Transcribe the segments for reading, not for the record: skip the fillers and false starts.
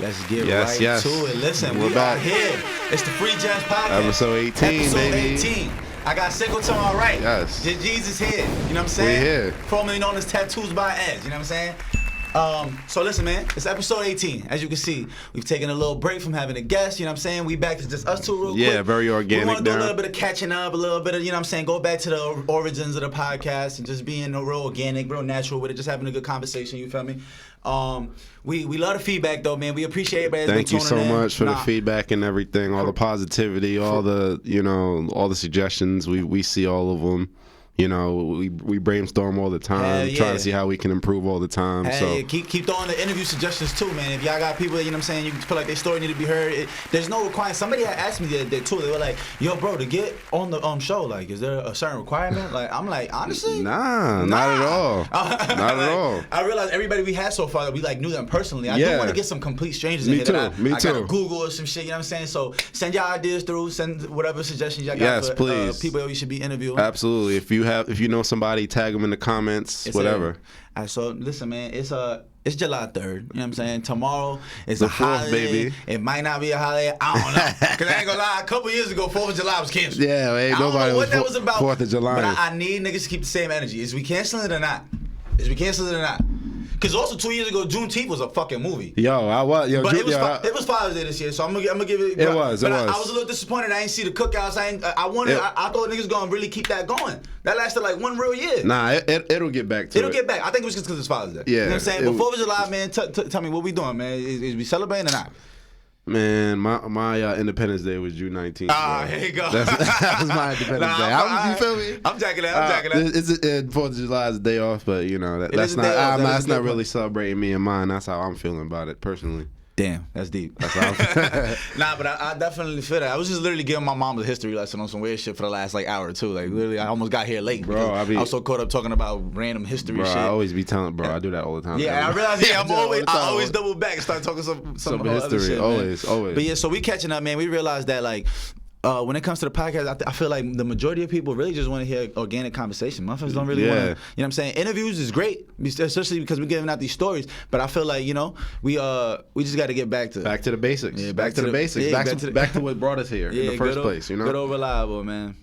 Let's get right to it. Listen, we're back here. It's the Free Gems Podcast. Episode 18, baby. 18. I got Cinco to my right. Yes. Jesus here. You know what I'm saying? We here. Formerly known as Tattoos by Edge. You know what I'm saying? So listen, man, it's episode 18. As you can see, we've taken a little break from having a guest. You know what I'm saying? We back to just us two real quick. Yeah, very organic. We want to do a little bit of catching up, a little bit of, you know what I'm saying, go back to the origins of the podcast and just being real organic, real natural with it, just having a good conversation, you feel me? We love the feedback though, man. We appreciate everybody. Thank you so much for the feedback and everything, all the positivity, all the, you know, all the suggestions. We see all of them. You know, we brainstorm all the time, trying to see how we can improve all the time. Yeah. Keep throwing the interview suggestions too, man. If y'all got people, you know what I'm saying, you feel like their story need to be heard. There's no requirement. Somebody had asked me the other day too. They were like, "Yo, bro, to get on the show, like, is there a certain requirement?" Like, I'm like, honestly, nah. Not at all. Not at all. I realized everybody we had so far that we like knew them personally. I do want to get some complete strangers in here. Me too. I gotta Google or some shit. You know what I'm saying? So send y'all ideas through. Send whatever suggestions y'all got. Yes, for please. People you should be interviewing. Absolutely. If you know somebody, tag them in the comments, whatever. All right, so listen, man, it's July 3rd. You know what I'm saying? Tomorrow is a 4th, holiday. baby. It might not be a holiday. I don't know. Because I ain't gonna lie, a couple years ago, 4th of July was canceled. Yeah, ain't I don't nobody know what that was about. 4th of July. But I need niggas to keep the same energy. Is we canceling it or not? Because also 2 years ago, Juneteenth was a fucking movie. But it was Father's Day this year, so I'm gonna give it. It was. I was a little disappointed. I ain't see the cookouts. I thought niggas gonna really keep that going. That lasted like one real year. Nah, it'll get back to it. It'll get back. I think it was just because it's Father's Day. Yeah. You know what I'm saying? But 4th of July, man, tell me what we doing, man. Is we celebrating or not? Man, my Independence Day was June 19th. Ah, here you go. That was my Independence Day. You feel me? I'm jacking that. 4th of July is a day off, but you know that's not really celebrating me and mine. That's how I'm feeling about it personally. Damn, that's deep. That's how I'm feeling. Nah, but I definitely feel that. I was just literally giving my mom a history lesson on some weird shit for the last like hour or two. Like literally, I almost got here late. Bro, I was so caught up talking about random history shit. I always be telling, bro, I do that all the time. Yeah, I realize. Yeah, I always double back and start talking some history. Other shit, always. But yeah, so we catching up, man. We realized that like. When it comes to the podcast, I feel like the majority of people really just want to hear organic conversation. Motherfuckers don't really want to, you know what I'm saying? Interviews is great, especially because we're giving out these stories. But I feel like, you know, we just got to get back to the basics. Yeah, back to the basics. Yeah, back to what brought us here in the first place, you know? Good old reliable, man.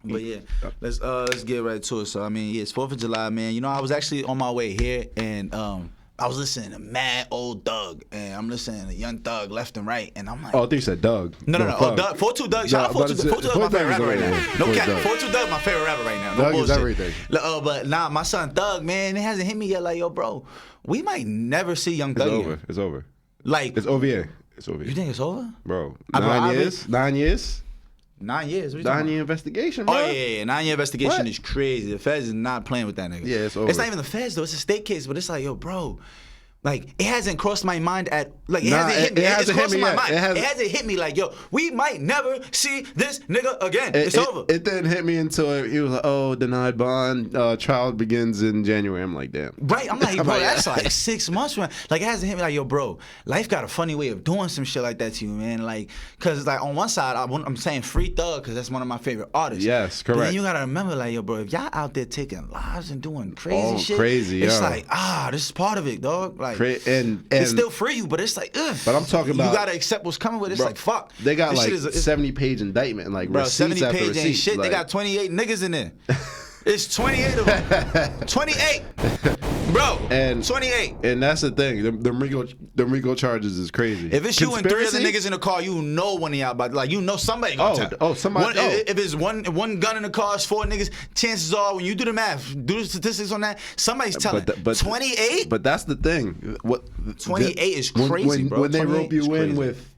But yeah, let's get right to it. So I mean, yeah, it's 4th of July, man. You know, I was actually on my way here and I was listening to mad old Doug, and I'm listening to Young Thug left and right, and I'm like, oh, I think you said Doug. No. Oh, Doug. 42 Doug. Shout out 42 Doug. 42 Doug, my favorite rapper right now. No cap. 42 Doug, my favorite rapper right now. No Doug bullshit. is everything. But nah, my son Thug, man, it hasn't hit me yet. Like, yo, bro, we might never see Young Thug again. It's over. Like, it's over. It's over. You think it's over, bro? 9 years. 9 years. 9 years. 9-year investigation, bro. Oh, yeah. 9-year investigation is crazy. The feds is not playing with that nigga. Yeah, it's over. It's not even the feds, though. It's a state case, but it's like, yo, bro. Like, it hasn't crossed my mind it hasn't hit me. It's crossing my mind. It hasn't hit me like, yo, we might never see this nigga again. It's over. It didn't hit me until he was like, oh, denied bond, trial begins in January. I'm like, damn. Right, I'm like, bro, that's like 6 months, man. Like, it hasn't hit me like, yo, bro, life got a funny way of doing some shit like that to you, man. Like, because, like, on one side, I'm saying Free Thug because that's one of my favorite artists. Yes, correct. But then you got to remember, like, yo, bro, if y'all out there taking lives and doing crazy shit, it's like, this is part of it, dog. Like, and it's still free you, but it's like, ugh. But I'm talking about, you gotta accept what's coming with it. It's like, fuck. They got like 70-page indictment, like bro, receipts 70 after page receipts. Ain't shit. They got 28 niggas in there. It's 28 of them. 28. Bro, and 28. And that's the thing. The RICO charges is crazy. If it's you and 3 other niggas in the car, you know one of y'all about, like, you know somebody gonna tell. Somebody. If it's one gun in the car, it's 4 niggas, chances are, when you do the math, do the statistics on that, somebody's telling. But 28? But that's the thing. 28 is crazy, bro. When they rope you in with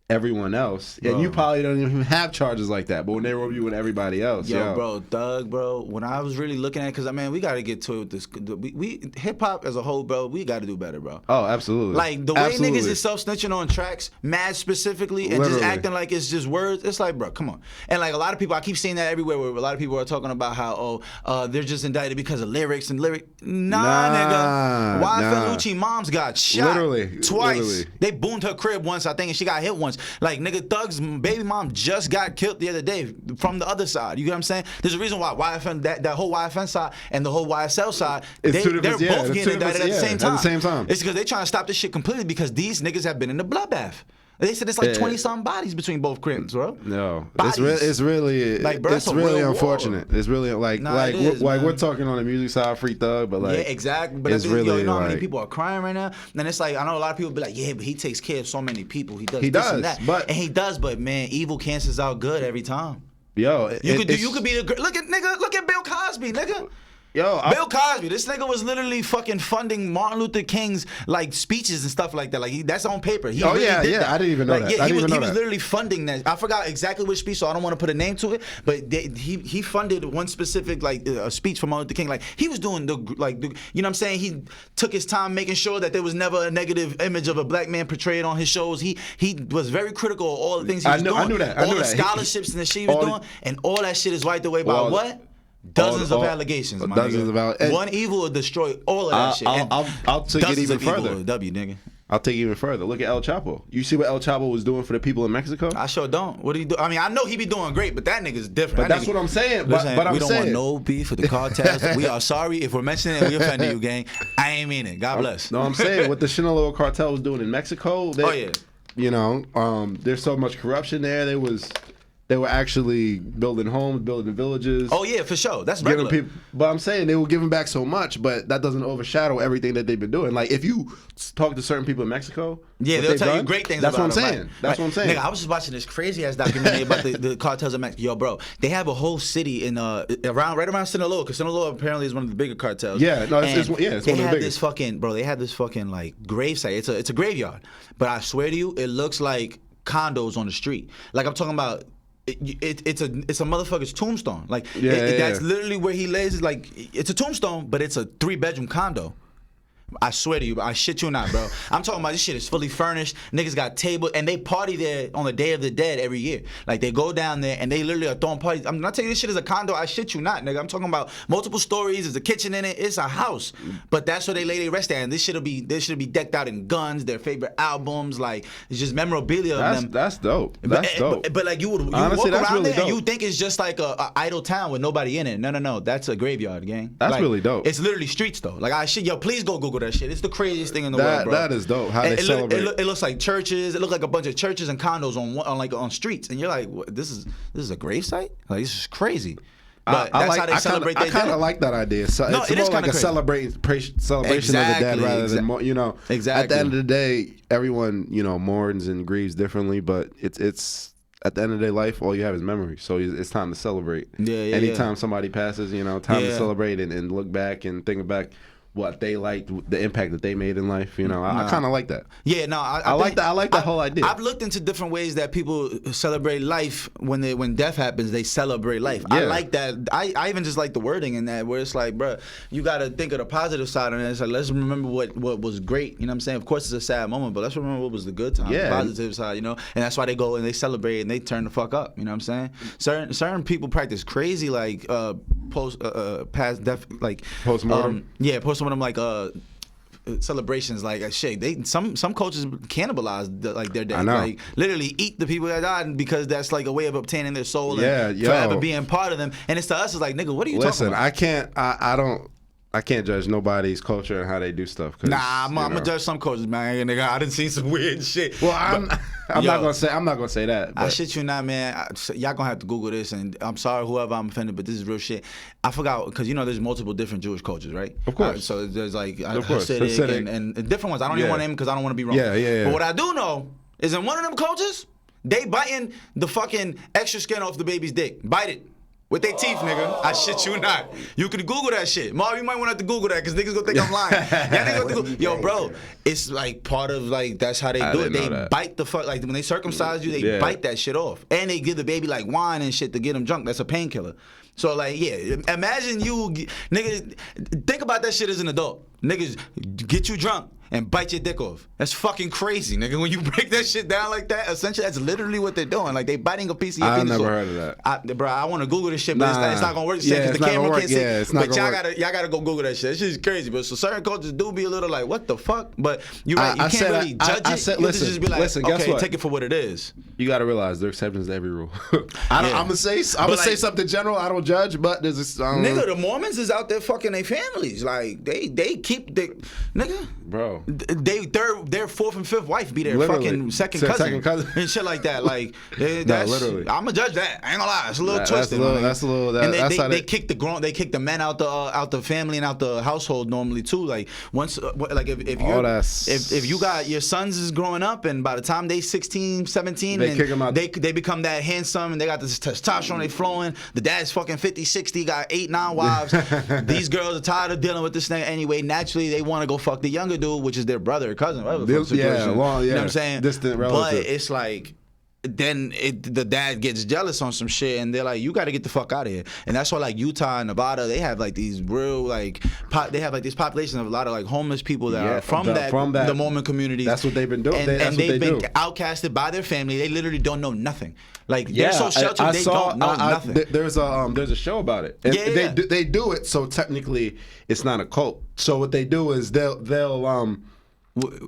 everyone else, and you probably don't even have charges like that, but when they rope you with everybody else, bro, Doug, bro, when I was really looking at it, because, I mean, we got to get to it with this, we hip-hop as a whole, bro, we got to do better, bro. Oh, absolutely. Like, the way niggas is self-snitching on tracks, mad specifically, and just acting like it's just words, it's like, bro, come on. And, like, a lot of people, I keep seeing that everywhere, where a lot of people are talking about how, they're just indicted because of lyrics and Nah, nigga. Why Felucci mom's got shot twice. They boomed her crib once, I think, and she got hit once. once. Like, nigga, Thug's baby mom just got killed the other day from the other side. You get what I'm saying? There's a reason why YFN, that whole YFN side and the whole YSL side, they're both getting indicted at the same time. At the same time. It's because they're trying to stop this shit completely because these niggas have been in the bloodbath. They said it's like 20-something bodies between both crims, bro. No, it's really like, bro, it's really unfortunate. War. It's really we're talking on the music side, Free Thug, but like exactly. But it's really, you know how many people are crying right now? And it's like I know a lot of people be like, yeah, but he takes care of so many people. He does and that. But man, evil cancels out good every time. Yo, you could be the look at Bill Cosby, nigga. Bill Cosby, this nigga was literally fucking funding Martin Luther King's like speeches and stuff like that. Like that's on paper. He I didn't even know that. Yeah, he was literally funding that. I forgot exactly which speech, so I don't want to put a name to it. But he funded one specific like a speech from Martin Luther King. Like he was doing you know what I'm saying? He took his time making sure that there was never a negative image of a black man portrayed on his shows. He was very critical of all the things he was doing. I knew that. All the scholarships and the shit he was doing, and all that shit is wiped away by what? Dozens of allegations, my nigga. One evil will destroy all of that shit. I'll take it even further. Nigga. I'll take it even further. Look at El Chapo. You see what El Chapo was doing for the people in Mexico? I sure don't. What do you do? I mean, I know he be doing great, but that nigga's different. But that's what I'm saying. Listen, but we don't want no beef with the cartels. We are sorry if we're mentioning it and we offended you, gang. I ain't mean it. God bless. No, I'm saying what the Sinaloa cartel was doing in Mexico. You know, there's so much corruption there. They were actually building homes, building villages. Oh yeah, for sure. That's regular. People, but I'm saying they were giving back so much, but that doesn't overshadow everything that they've been doing. Like if you talk to certain people in Mexico, they'll tell you great things. That's about what I'm saying. That's what I'm saying. Nigga, I was just watching this crazy ass documentary about the cartels of Mexico. Yo, bro, they have a whole city in right around Sinaloa, because Sinaloa apparently is one of the bigger cartels. Yeah, no, it's one of the biggest. They had this fucking like grave site. It's a graveyard, but I swear to you, it looks like condos on the street. Like I'm talking about. It's a motherfucker's tombstone. Like that's literally where he lays. Like it's a tombstone, but it's a 3-bedroom condo. I swear to you, I shit you not, bro. I'm talking about this shit is fully furnished. Niggas got tables, and they party there on the Day of the Dead every year. Like they go down there and they literally are throwing parties. I'm not telling you this shit is a condo. I shit you not, nigga. I'm talking about multiple stories. There's a kitchen in it. It's a house, but that's where they lay their rest at. And this shit'll be decked out in guns, their favorite albums. Like it's just memorabilia of them. That's dope. That's dope. But like you would honestly, walk around really there dope. And you think it's just like a idle town with nobody in it. No. That's a graveyard, gang. That's like, really dope. It's literally streets though. Like please go Google that shit. It's the craziest thing in the world, bro. That is dope. How they celebrate. It looks like churches. It looks like a bunch of churches and condos on streets, and you're like, what, this is a gravesite? Like this is crazy. But that's how they celebrate their dead. I kind of like that idea. So no, it's it more is like a celebration of the dead rather than more. You know, at the end of the day, everyone mourns and grieves differently, but it's. At the end of their life, all you have is memory. So it's time to celebrate. Anytime somebody passes, time to celebrate and look back and think back what they liked, the impact that they made in life. I kind of like that. Yeah, no, I like that. I like that whole idea. I've looked into different ways that people celebrate life when death happens. They celebrate life. Yeah. I like that. I even just like the wording in that, where it's like, bro, you got to think of the positive side, and it's like, let's remember what was great. You know what I'm saying? Of course, it's a sad moment, but let's remember what was the good time, the positive side. And that's why they go and they celebrate and they turn the fuck up. You know what I'm saying? Certain people practice crazy like past death, like postmortem. Postmortem like celebrations, like shit. Some cultures cannibalize their dead. Like literally eat the people that died because that's like a way of obtaining their soul and forever being part of them. And it's to us, it's like, nigga, what are you talking about? I can't judge nobody's culture and how they do stuff. Nah, I'm gonna judge some cultures, man. Nigga, I done seen some weird shit. Well, I'm not gonna say that. But. I shit you not, man. Y'all gonna have to Google this, and I'm sorry whoever I'm offended, but this is real shit. I forgot because there's multiple different Jewish cultures, right? Of course. So there's like Hasidic and different ones. I don't even want to name because I don't want to be wrong. Yeah. But what I do know is in one of them cultures, they biting the fucking extra skin off the baby's dick. Bite it. With their teeth, nigga. I shit you not. You could Google that shit. Marv, you might want to have to Google that because niggas gonna think I'm lying. Yo, bro, it's like part of like that's how they do it. They bite the fuck, like when they circumcise you, they bite that shit off. And they give the baby like wine and shit to get him drunk. That's a painkiller. So like, imagine you, nigga, think about that shit as an adult. Niggas get you drunk and bite your dick off. That's fucking crazy, nigga. When you break that shit down like that, essentially that's literally what they're doing. Like they biting a piece of your penis off. I never heard of that. Bro, I want to Google this shit, but it's not gonna work the same because the camera can't see. But y'all gotta go Google that shit. This shit's crazy, bro. So certain cultures do be a little like, what the fuck? But you're right. You can't really judge it. You just be like, okay, take it for what it is. You gotta realize there are exceptions to every rule. I'm gonna say something general. I don't judge, but there's this. Nigga, the Mormons is out there fucking their families. Like they keep the nigga, bro. Their fourth and fifth wife be their fucking second cousin and shit like that. Like that's literally. I'm gonna judge that. I ain't gonna lie. It's a little twisted. That's a little. And they kick the men out the family and out the household normally too. Like once like if you got your sons is growing up and by the time they 16, 17 they kick them out. They become that handsome and they got this testosterone they flowing. The dad's fucking 50, 60, got 8, 9 wives. These girls are tired of dealing with this thing anyway. Naturally, they want to go fuck the younger dude, which is their brother or cousin, whatever the fuck situation. You know what I'm saying? Distant relative. But it's like then the dad gets jealous on some shit and they're like, you got to get the fuck out of here. And that's why like Utah and Nevada, they have like these real like they have like this population of a lot of like homeless people that are from the Mormon community. That's what they've been doing. And they've been outcasted by their family. They literally don't know nothing. Like they're so sheltered, they don't know nothing. There's a show about it. And they do it so technically it's not a cult. So what they do is they'll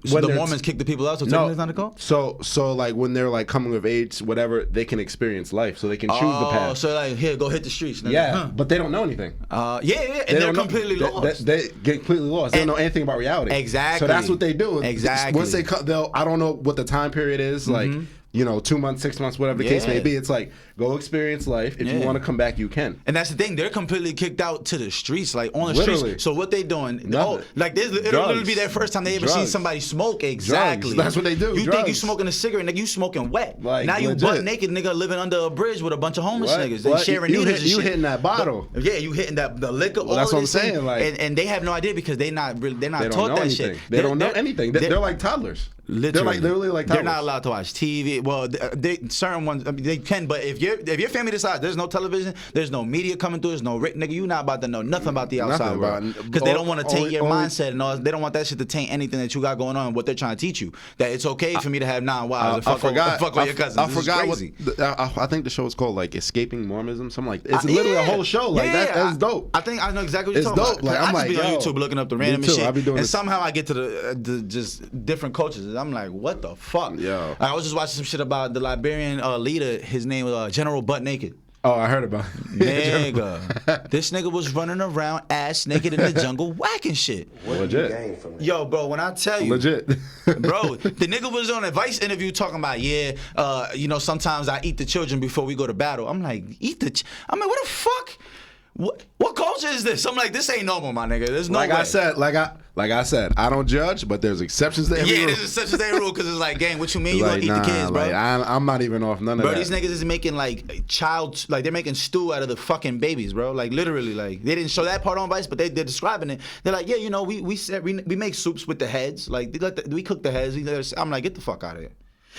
so the Mormons kick the people out, so technically it's not a cult? So like when they're like coming of age, whatever, they can experience life, so they can choose the path. Oh, so like here, go hit the streets. But they don't know anything. And they're completely lost. They get completely lost. They don't know anything about reality. Exactly. So that's what they do. Exactly. Once they'll I don't know what the time period is, like 2 months, 6 months, whatever the case may be. It's like, go experience life. If you want to come back, you can. And that's the thing. They're completely kicked out to the streets, like on the streets. So what they doing? It'll literally be their first time they ever see somebody smoke. Exactly. Drugs. That's what they do. You think you smoking a cigarette, nigga, you smoking wet. Like, now you butt naked, nigga, living under a bridge with a bunch of homeless niggas. They sharing needles and shit. You hitting that bottle. You hitting the liquor. Well, that's what I'm saying. Like, and they have no idea because they're not taught that shit. They don't know anything. They're like toddlers. Literally. They're literally like toddlers. They're not allowed to watch TV. Well, certain ones, I mean, they can, but if your family decides there's no television, there's no media coming through, there's no nigga, you not about to know nothing about the outside world because they don't want to taint your mindset and all. They don't want that shit to taint anything that you got going on and what they're trying to teach you. That it's okay for me to have 9 wives and fuck with your cousins. I forgot what I think the show is called, like Escaping Mormonism, something like that. It's literally a whole show. Like that's dope. I think I know exactly what you're talking about. Like, I just be on YouTube looking up the random shit, and somehow I get to the just different cultures. I'm like, what the fuck? Yo. I was just watching some shit about the Liberian leader. His name was General Butt Naked. Oh, I heard about it. Nigga. This nigga was running around ass naked in the jungle whacking shit. Legit. Yo, bro, when I tell you. Legit. Bro, the nigga was on a Vice interview talking about, sometimes I eat the children before we go to battle. I'm like, I'm like, what the fuck? What culture is this? I'm like, this ain't normal, my nigga. There's no way. Like I said, I don't judge, but there's exceptions to every rule. Yeah, there's exceptions to every rule because it's like, gang, what you mean you gonna eat the kids, bro? Like, I'm not even off none of that. Bro, these niggas is making they're making stew out of the fucking babies, bro. Like literally, like they didn't show that part on Vice, but they're describing it. They're like, yeah, we make soups with the heads. Like we cook the heads. I'm like, get the fuck out of here.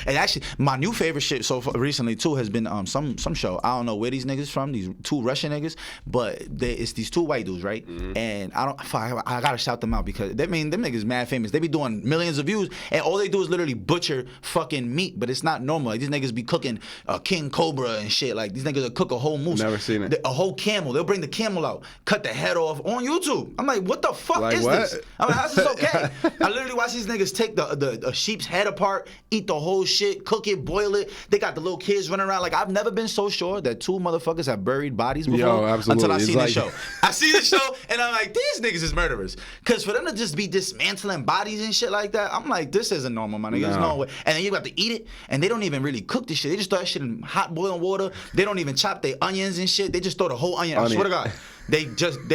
And actually, my new favorite shit so far recently too has been some show. I don't know where these niggas from, these 2 Russian niggas, but it's these 2 white dudes, right? Mm-hmm. And I gotta shout them out because them niggas mad famous. They be doing millions of views, and all they do is literally butcher fucking meat, but it's not normal. Like these niggas be cooking king cobra and shit. Like these niggas will cook a whole moose, never seen it, a whole camel. They'll bring the camel out, cut the head off on YouTube. I'm like, what the fuck is this? I'm like, how's this okay? I literally watch these niggas take the sheep's head apart, eat the whole shit, cook it, boil it. They got the little kids running around. Like, I've never been so sure that 2 motherfuckers have buried bodies before until I seen this show. I see this show and I'm like, these niggas is murderers. Because for them to just be dismantling bodies and shit like that, I'm like, this isn't normal, my nigga. There's no way. And then you got to eat it, and they don't even really cook this shit. They just throw that shit in hot boiling water. They don't even chop their onions and shit. They just throw the whole onion. I swear to God. They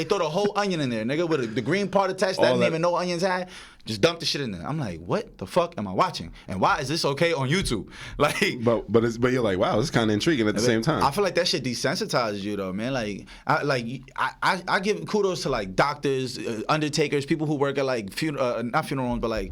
throw the whole onion in there, nigga, with the green part attached that I didn't even know onions had. Just dump the shit in there. I'm like, what the fuck am I watching? And why is this okay on YouTube? Like, but you're like, wow, this is kind of intriguing at the same time. I feel like that shit desensitizes you though, man. Like, I give kudos to like doctors, undertakers, people who work at like not funeral homes, but like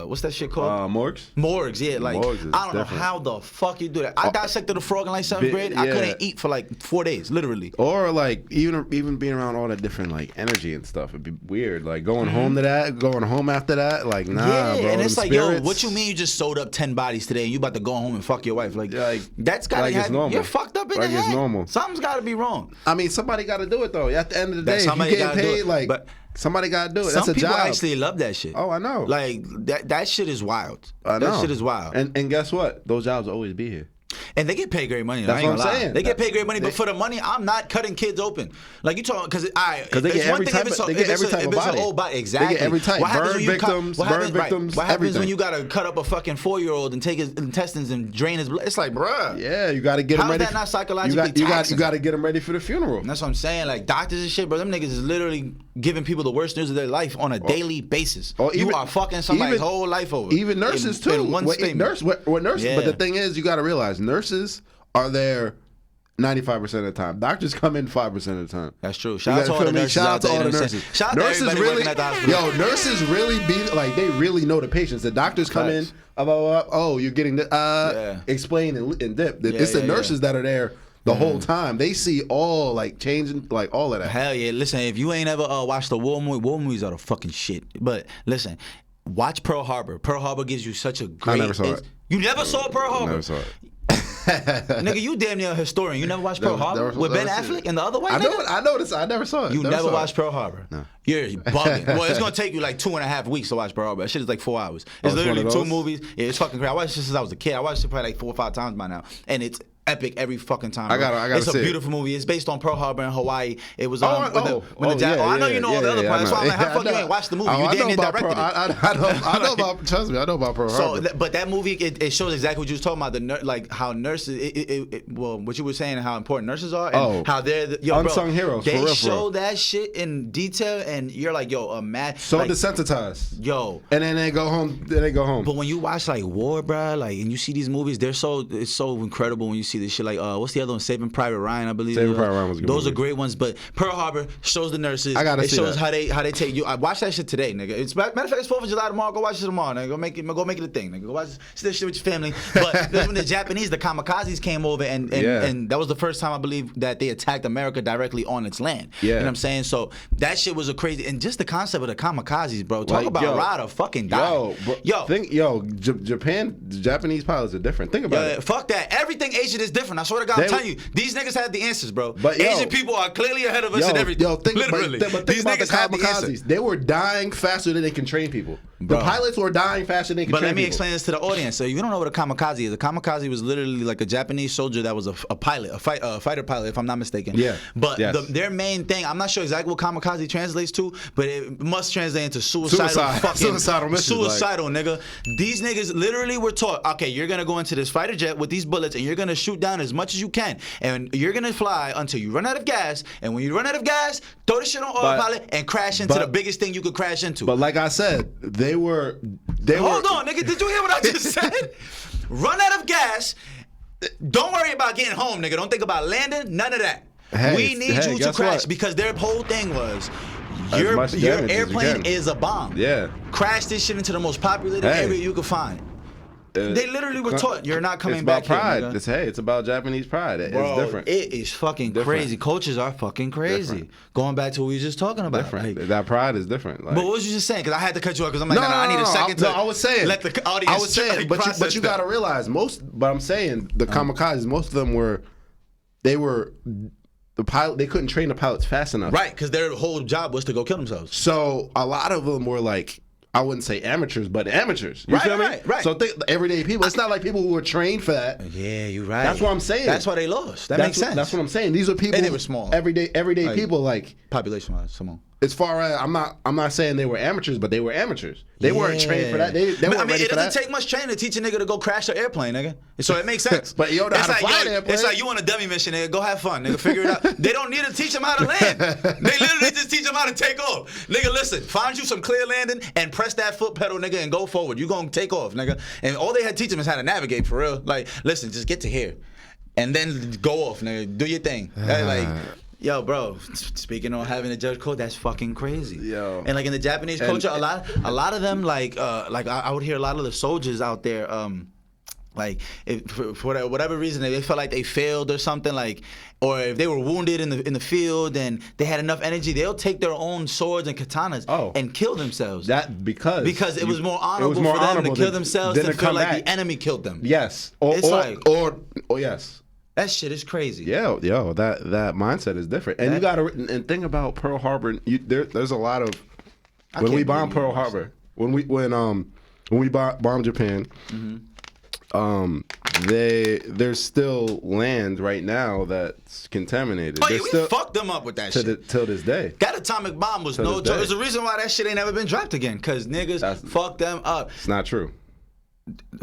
what's that shit called? Morgues. Morgues, yeah. Like, I don't know how the fuck you do that. I dissected a frog in like 7th grade. I couldn't eat for like 4 days, literally. Or like even even being around all that different like energy and stuff, it'd be weird. Like going home to that, going home after that, like nah, bro. And it's like, spirits, yo, what you mean you just sold up 10 bodies today and you about to go home and fuck your wife? Like that's gotta like happen. You're fucked up in the head. It's normal. Something's gotta be wrong. I mean, somebody gotta do it though. At the end of the day, if you getting paid, like somebody gotta do it. That's a job. Some people actually love that shit. Oh, I know. Like that shit is wild. I know. That shit is wild. And guess what? Those jobs will always be here. And they get paid great money. That's what I'm saying. They get paid great money, but for the money, I'm not cutting kids open. Like you talking, because they get every type of body. Exactly. They get every type. Burn victims. What happens when you gotta cut up a fucking 4-year-old and take his intestines and drain his blood? It's like, bruh. Yeah, you gotta get him ready. How is that not psychologically taxing? You gotta get them ready for the funeral. And that's what I'm saying. Like doctors and shit, bro. Them niggas is literally giving people the worst news of their life on a daily basis. You are fucking somebody's whole life over. Even nurses too. In one statement. Nurses. But the thing is, you gotta realize nurses are there 95% of the time. Doctors come in 5% of the time. That's true. Shout out to all the nurses. Shout out to all the nurses. Shout out to everybody working at the hospital. Yo, nurses really they really know the patients. The doctors come in, oh, you're getting explain and dip. It's the nurses that are there the whole time. They see all like changing, like all of that. Hell yeah. Listen, if you ain't ever watched the war movies are the fucking shit. But listen, watch Pearl Harbor. Pearl Harbor gives you such a great... I never saw it. You never saw Pearl Harbor? Never saw it. Nigga, you damn near a historian. You never watched Pearl Harbor with Ben Affleck and the other white nigga? I noticed. I never saw it. You never watched Pearl Harbor? No. You're bugging. Well, it's gonna take you like 2.5 weeks to watch Pearl Harbor. That shit is like 4 hours. It's literally 2 movies. Yeah, it's fucking crazy. I watched it since I was a kid. I watched it probably like 4 or 5 times by now, and it's epic every fucking time. I gotta It's a beautiful movie. It's based on Pearl Harbor in Hawaii. It was I know you know all the other parts. That's why I'm like, how the fuck you ain't watched the movie? You damn near directed it. I know about. Trust me, I know about Pearl Harbor. But that movie, it shows exactly what you was talking about. Like how nurses, well, what you were saying, how important nurses are, and how they're unsung heroes. They show that shit in detail, and you're like, yo, so desensitized. Yo, and then they go home. But when you watch like war, bro, like, and you see these movies, it's so incredible when you see this shit. Like, what's the other one? Saving Private Ryan, I believe. Saving Private Ryan was a good Those movie. are great ones. But Pearl Harbor shows the nurses. It shows how they take you. I watched that shit today, nigga. Matter of fact, it's 4th of July tomorrow. Go watch it tomorrow, nigga. Go make it a thing, nigga. Go watch this shit with your family. But this when the Japanese, the kamikazes came over, and that was the first time I believe that they attacked America directly on its land. Yeah. You know what I'm saying? So that shit was a crazy, and just the concept of the kamikazes, bro. Talk about ride or fucking die. Japan, the Japanese pilots are different. Think about it. Fuck that. Everything Asian is different. I swear to God, I'm telling you, these niggas had the answers, bro. But Asian people are clearly ahead of us in everything. Literally. But think about the kamikazes. They were dying faster than they can train people. Bro. The pilots were dying faster than they can train people. But let me explain this to the audience. So you don't know what a kamikaze is. A kamikaze was literally like a Japanese soldier that was a pilot, a fighter pilot, if I'm not mistaken. Yeah. But their main thing, I'm not sure exactly what kamikaze translates to, but it must translate into suicidal, nigga. These niggas literally were taught, okay, you're gonna go into this fighter jet with these bullets and you're gonna shoot down as much as you can, and you're gonna fly until you run out of gas, and when you run out of gas, throw the shit on autopilot and crash into the biggest thing you could crash into. But like I said, Hold on, nigga, did you hear what I just said? Run out of gas. Don't worry about getting home, nigga. Don't think about landing. None of that. We need you to crash because their whole thing was your airplane is a bomb. Yeah. Crash this shit into the most populated area you could find. They literally were taught you're not coming back here. It's pride. It's about Japanese pride. It's different. It is fucking crazy. Cultures are fucking crazy. Different. Going back to what we were just talking about. Different. Like, that pride is different. Like, but what was you just saying? Because I had to cut you off because I'm like, I need a second to. I was saying. Let the audience. I was saying, but you got to realize But I'm saying the kamikazes. Most of them were the pilot. They couldn't train the pilots fast enough. Right, because their whole job was to go kill themselves. So a lot of them were like, I wouldn't say amateurs, but amateurs. You feel me? Right. So think everyday people. It's not like people who were trained for that. Yeah, you're right. That's what I'm saying. That's why they lost. That makes sense. That's what I'm saying. These are people. And they were small. Everyday people, like population-wise. Come on. As far as I'm not saying they were amateurs, but they were amateurs. They weren't trained for that. They weren't ready for that. It doesn't take much training to teach a nigga to go crash an airplane, nigga. So it makes sense. But you don't know how to fly an airplane. It's like you on a dummy mission, nigga. Go have fun, nigga. Figure it out. They don't need to teach them how to land. They literally just teach them how to take off. Nigga, listen. Find you some clear landing and press that foot pedal, nigga, and go forward. You gonna take off, nigga. And all they had to teach them is how to navigate for real. Like, listen, just get to here, and then go off, nigga. Do your thing. Like. Yo, bro, speaking on having a judge code, that's fucking crazy. Yo. And like in the Japanese culture, a lot of them, like I would hear a lot of the soldiers out there, Like, if for whatever reason they felt like they failed or something, like, or if they were wounded in the field and they had enough energy, they'll take their own swords and katanas and kill themselves. Because it was more honorable for them to kill themselves than feel like the enemy killed them. Yes. Or yes. That shit is crazy. Yeah, that mindset is different. And you got to and think about Pearl Harbor. There's a lot of when we bombed Pearl Harbor, when we bombed Japan. Mm-hmm. There's still land right now that's contaminated. Oh, yeah, we fucked them up with that shit. Till this day. That atomic bomb was no joke. There's a reason why that shit ain't never been dropped again, because niggas fucked them up. It's not true.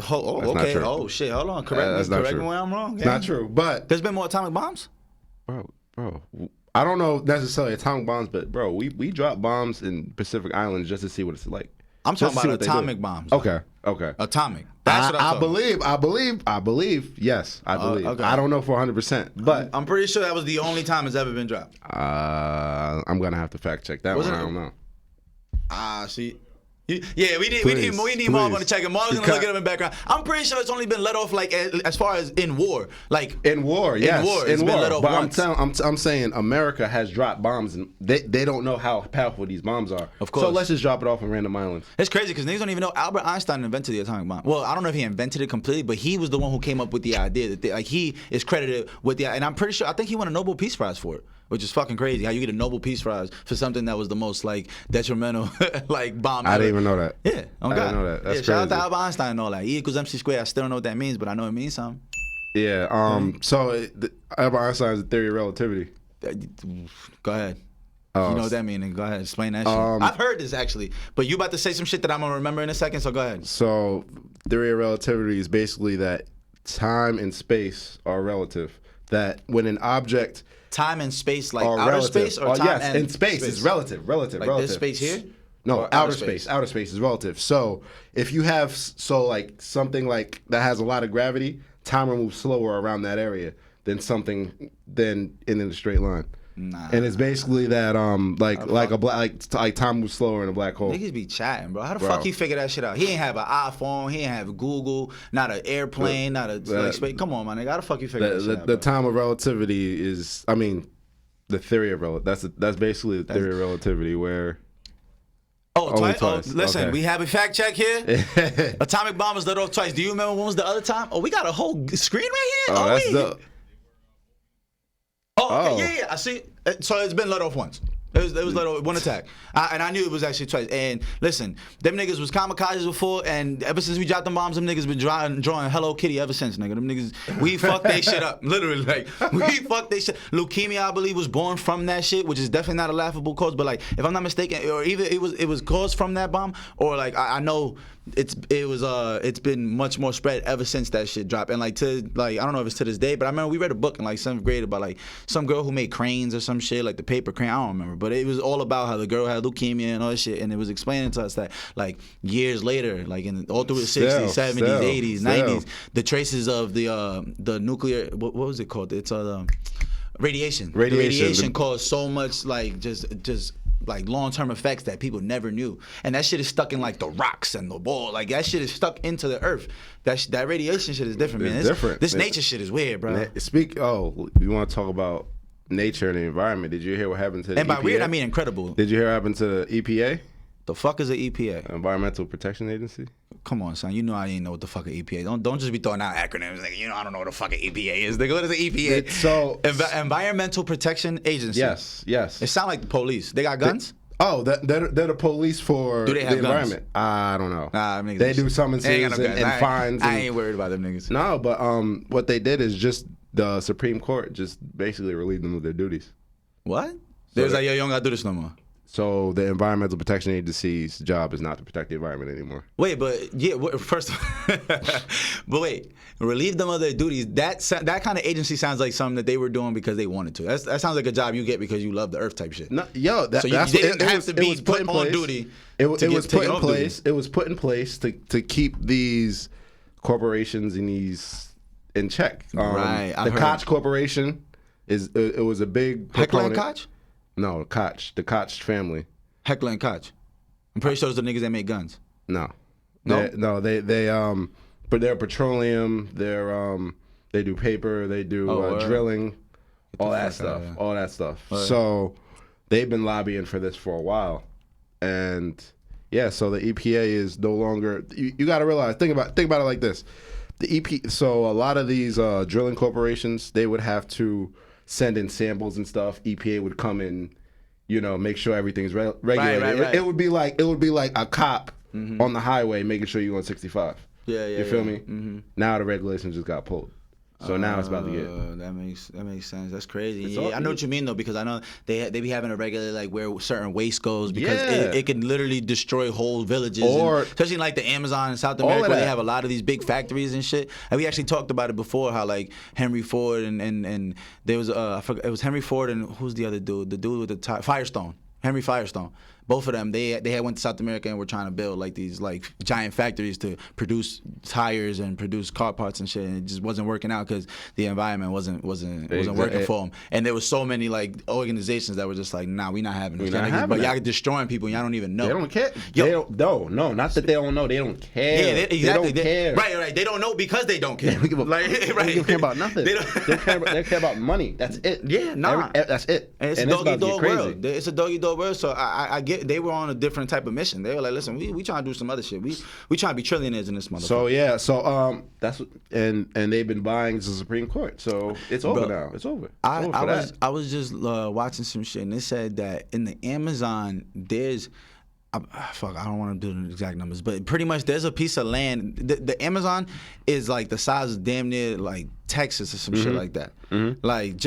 Okay. Oh, shit. Hold on. Correct me when I'm wrong. It's not true. But there's been more atomic bombs? Bro. I don't know necessarily atomic bombs, but, bro, we dropped bombs in Pacific Islands just to see what it's like. I'm talking about atomic bombs. Okay. Atomic. That's what I believe. Yes, I believe. Okay. I don't know for 100%, but I'm pretty sure that was the only time it's ever been dropped. I'm gonna have to fact check that one. I don't know. See. Yeah, we need Marv on the check. And Marv's gonna look at him in the background. I'm pretty sure it's only been let off like as far as in war, like in war. Yes, it's been let off once. I'm saying America has dropped bombs, and they don't know how powerful these bombs are. Of course. So let's just drop it off on random islands. It's crazy because niggas don't even know Albert Einstein invented the atomic bomb. Well, I don't know if he invented it completely, but he was the one who came up with the idea that he is credited with the. And I'm pretty sure I think he won a Nobel Peace Prize for it. Which is fucking crazy. How you get a Nobel Peace Prize for something that was the most like detrimental like bomb ever. I didn't even know that. Yeah, I didn't know that. That's crazy. Shout out to Albert Einstein and all that. E equals MC squared. I still don't know what that means, but I know it means something. Yeah. So Albert Einstein's theory of relativity. Go ahead. You know what that means? Go ahead, explain that shit. I've heard this actually, but you about to say some shit that I'm gonna remember in a second. So go ahead. So theory of relativity is basically that time and space are relative. That when an object time and space, like outer space, or time yes, and space is relative. Like this space here? No, outer space. Outer space is relative. So if you have like something like that has a lot of gravity, time will move slower around that area than in a straight line. Nah. And it's basically that like time moves slower in a black hole. Niggas be chatting, bro. How the fuck he figure that shit out? He ain't have an iPhone, he ain't have Google, not an airplane, not a space. Come on, my nigga. How the fuck you figure that shit out? The time of relativity is, the theory of relativity. That's basically the theory of relativity where. Twice. Listen, okay. We have a fact check here. Atomic bomb was let off twice. Do you remember when was the other time? We got a whole screen right here. That's dope. Okay, yeah. I see. So it's been let off once. It was let off one attack, and I knew it was actually twice. And listen, them niggas was kamikazes before, and ever since we dropped them bombs, them niggas been drawing Hello Kitty ever since, nigga. Them niggas, we fucked they shit up, literally. Like we fucked they shit. Leukemia, I believe, was born from that shit, which is definitely not a laughable cause. But like, if I'm not mistaken, or either it was caused from that bomb, or like I know. It's been much more spread ever since that shit dropped, and like I don't know if it's to this day, but I remember we read a book in like 7th grade about like some girl who made cranes or some shit, like the paper crane. I don't remember, but it was all about how the girl had leukemia and all that shit, and it was explaining to us that like years later, like all through the 60s, 70s, 80s, 90s, the traces of the nuclear what was it called? It's radiation. The radiation caused so much like just like long-term effects that people never knew, and that shit is stuck in like the rocks and the ball. Like that shit is stuck into the earth. That radiation shit is different, man. This nature shit is weird, bro. You want to talk about nature and the environment? Did you hear what happened to the EPA? And by weird, I mean incredible. Did you hear what happened to the EPA? The fuck is the EPA? Environmental Protection Agency. Come on, son. You know I didn't know what the fuck an EPA. Don't just be throwing out acronyms. Like, I don't know what the fuck an EPA is. Nigga, what is an EPA? Environmental Protection Agency. Yes. It sound like the police. They got guns? They're the police for the environment. I don't know. They do summonses and fines. I ain't worried about them niggas. No, but what they did is just the Supreme Court just basically relieved them of their duties. What? They was like, yo, you don't gotta do this no more. So the Environmental Protection Agency's job is not to protect the environment anymore. Wait, but relieve them of their duties. That kind of agency sounds like something that they were doing because they wanted to. That sounds like a job you get because you love the earth type shit. No, they didn't have to be put on duty. It was put in place. It was put in place to keep these corporations in check. Right. The Koch Corporation it was a big Heckler and Koch? No, Koch, the Koch family. Heckler and Koch. I'm pretty sure those are the niggas that make guns. No. No? They they're petroleum. They do paper. They do drilling. All that stuff. So they've been lobbying for this for a while, and yeah. So the EPA is no longer. You got to realize. Think about it like this. So a lot of these drilling corporations, they would have to send in samples and stuff. EPA would come in, make sure everything's regulated. Right. It would be like a cop on the highway making sure you're on 65. Yeah. You feel me? Mm-hmm. Now the regulations just got pulled. So now it's about to get. That makes sense. That's crazy. I know what you mean though, because I know they be having to regulate like where certain waste goes because it can literally destroy whole villages, especially like the Amazon in South America where they have a lot of these big factories and shit. And we actually talked about it before, how like Henry Ford and there was I forgot, it was Henry Ford and who's the other dude? The dude with the Firestone. Henry Firestone. Both of them, they had went to South America and were trying to build like these like giant factories to produce tires and produce car parts and shit, and it just wasn't working out because the environment wasn't working for them. And there was so many like organizations that were just like, nah, we not having this. But y'all destroying people and y'all don't even know. They don't care. Not that they don't know. They don't care. Yeah, exactly. They don't care. Right. They don't know because they don't care. They don't care about nothing. They care about money. That's it. Yeah, nah. That's it. And it's a doggy dog world. It's a doggy dog world. So I get. They were on a different type of mission. They were like, listen, we trying to do some other shit. We trying to be trillionaires in this motherfucker. So that's what, and they've been buying the Supreme Court. So it's over now. It's over. I was just watching some shit and it said that in the Amazon there's I don't want to do the exact numbers, but pretty much there's a piece of land. The Amazon is like the size of damn near like Texas or some shit like that. Mm-hmm. Like,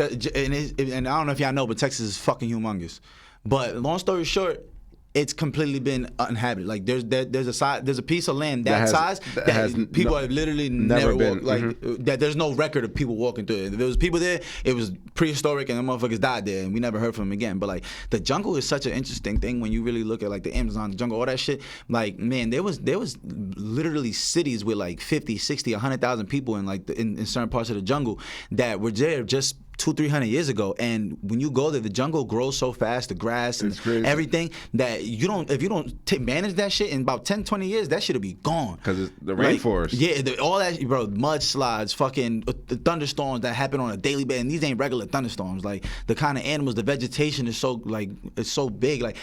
and I don't know if y'all know, but Texas is fucking humongous. But long story short, it's completely been uninhabited. Like there's a piece of land that size that people have literally never walked. Like that there's no record of people walking through it. If there was people there, it was prehistoric and the motherfuckers died there and we never heard from them again. But like the jungle is such an interesting thing when you really look at like the Amazon, the jungle, all that shit. Like man, there was literally cities with like 50, 60, 100,000 people in like in certain parts of the jungle that were there just 200-300 years ago, and when you go there, the jungle grows so fast, the grass and everything, that if you don't manage that shit in about 10-20 years, that shit'll be gone. Because it's the rainforest. All that, bro, mudslides, fucking the thunderstorms that happen on a daily basis, and these ain't regular thunderstorms. Like the kind of animals, the vegetation is so like it's so big. Like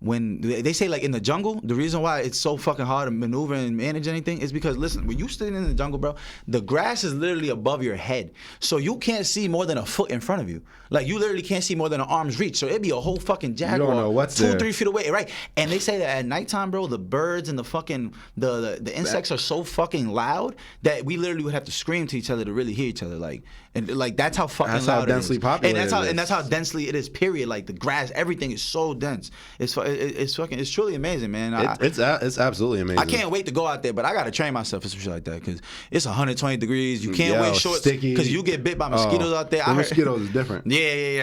when they say like in the jungle, the reason why it's so fucking hard to maneuver and manage anything is because listen, when you sitting in the jungle, bro, the grass is literally above your head, so you can't see more than a foot in front of you. Like you literally can't see more than an arm's reach. So it'd be a whole fucking jaguar, you don't know what's 2-3 feet away, right? And they say that at nighttime, bro, the birds and the fucking the insects are so fucking loud that we literally would have to scream to each other to really hear each other. Like and like that's how fucking loud it is. Densely populated. And that's how densely it is. Period. Like the grass, everything is so dense. It's truly amazing, man. It's absolutely amazing. I can't wait to go out there, but I gotta train myself for some shit like that because it's 120 degrees. You can't wear shorts because you get bit by mosquitoes out there. The mosquitoes is different. Yeah.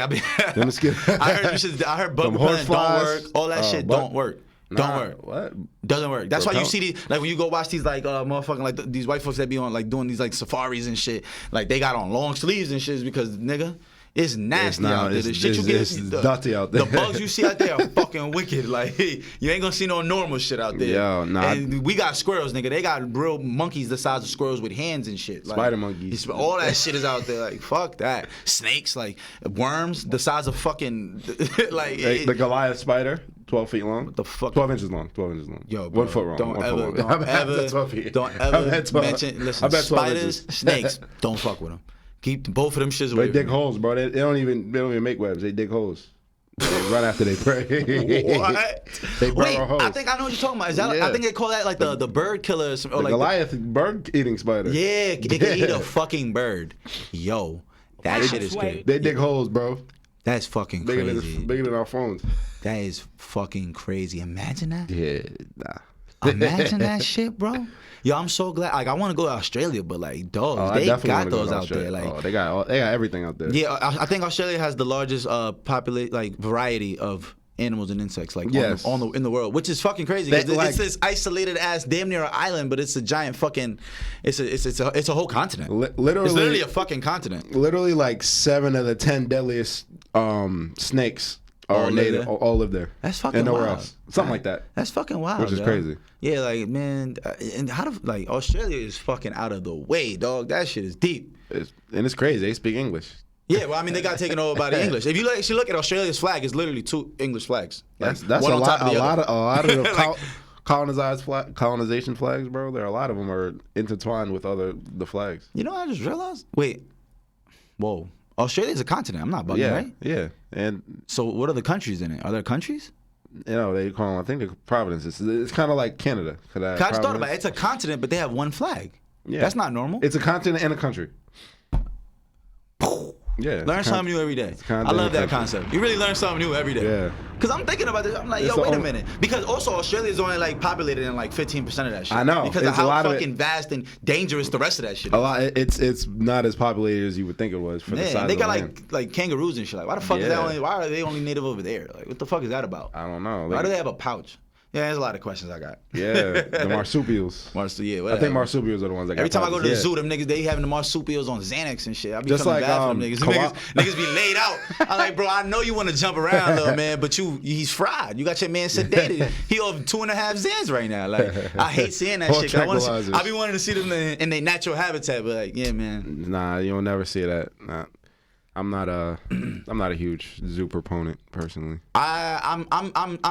The mosquitoes. I heard bug repellent don't work. All that shit don't work. Don't work. What? Doesn't work. That's why you see these, like when you go watch these like motherfucking like these white folks that be on like doing these like safaris and shit. Like they got on long sleeves and shit is because nigga. It's nasty out there. The shit you get, dirty out there. The bugs you see out there are fucking wicked. Like you ain't gonna see no normal shit out there. Yo, nah. And we got squirrels, nigga. They got real monkeys the size of squirrels with hands and shit. Like, spider monkeys. All that shit is out there. Like fuck that. Snakes, like worms, the size of fucking like the Goliath spider. 12 feet long. What the fuck? 12 inches long. 12 inches long. Yo, bro, 1 foot long. Don't ever mention. Listen, spiders, snakes. Don't fuck with them. Keep both of them shits away. They dig holes, bro. They don't even make webs. They dig holes. They run after they prey. What? They burrow holes. I think I know what you're talking about. Is that? I think they call that like the bird killer or something. The like Goliath bird eating spider. Yeah, it can eat a fucking bird. Yo, that shit is good. They dig holes, bro. That's fucking crazy. Bigger than our phones. That is fucking crazy. Imagine that. Yeah, nah. Imagine that shit, bro. Yo, I'm so glad. Like, I want to go to Australia, but like, dogs, they got those out there. Like, they got everything out there. Yeah, I think Australia has the largest variety of animals and insects in the world, which is fucking crazy. It's this isolated ass damn near an island, but it's a giant fucking. It's a whole continent. Literally, it's literally a fucking continent. Literally, like 7 of the 10 deadliest snakes Or native, all live there. That's fucking and nowhere wild. else. Something like that. That's fucking wild. Which is crazy. Yeah, like, man, and how do, like, Australia is fucking out of the way, dog. That shit is deep. And it's crazy. They speak English. Yeah, well, I mean, they got taken over by the English. If you actually look at Australia's flag, it's literally 2 English flags. Like, that's a lot of the colonization flags, bro. There are a lot of them are intertwined with the flags. You know what I just realized? Wait. Whoa. Australia's a continent. I'm not bugging, right? Yeah. And so what are the countries in it? Are there countries? You know, they call them, I think they're provinces. It's kind of like Canada. I just thought about it. It's a continent, but they have one flag. Yeah. That's not normal. It's a continent and a country. Yeah. Learn something new every day. I love that concept. You really learn something new every day. Yeah. Because I'm thinking about this. I'm like, wait a minute. Because also Australia is only like populated in like 15% of that shit. I know. Because of how fucking vast and dangerous the rest of that shit is. A lot. It's not as populated as you would think it was for the size of the land. They got like kangaroos and shit. Like, why the fuck is that only? Why are they only native over there? Like, what the fuck is that about? I don't know. Why do they have a pouch? Yeah, there's a lot of questions I got. Yeah, the marsupials. I think marsupials are the ones that got every time I go to the zoo, them niggas, they having the marsupials on Xanax and shit. I be just coming like, bad for them niggas. Niggas be laid out. I'm like, bro, I know you want to jump around, little man, but he's fried. You got your man sedated. He off 2.5 Xans right now. Like, I hate seeing that shit. I be wanting to see them in their natural habitat, but like, yeah, man. Nah, you'll never see that. Nah. I'm not a huge zoo proponent personally. I'm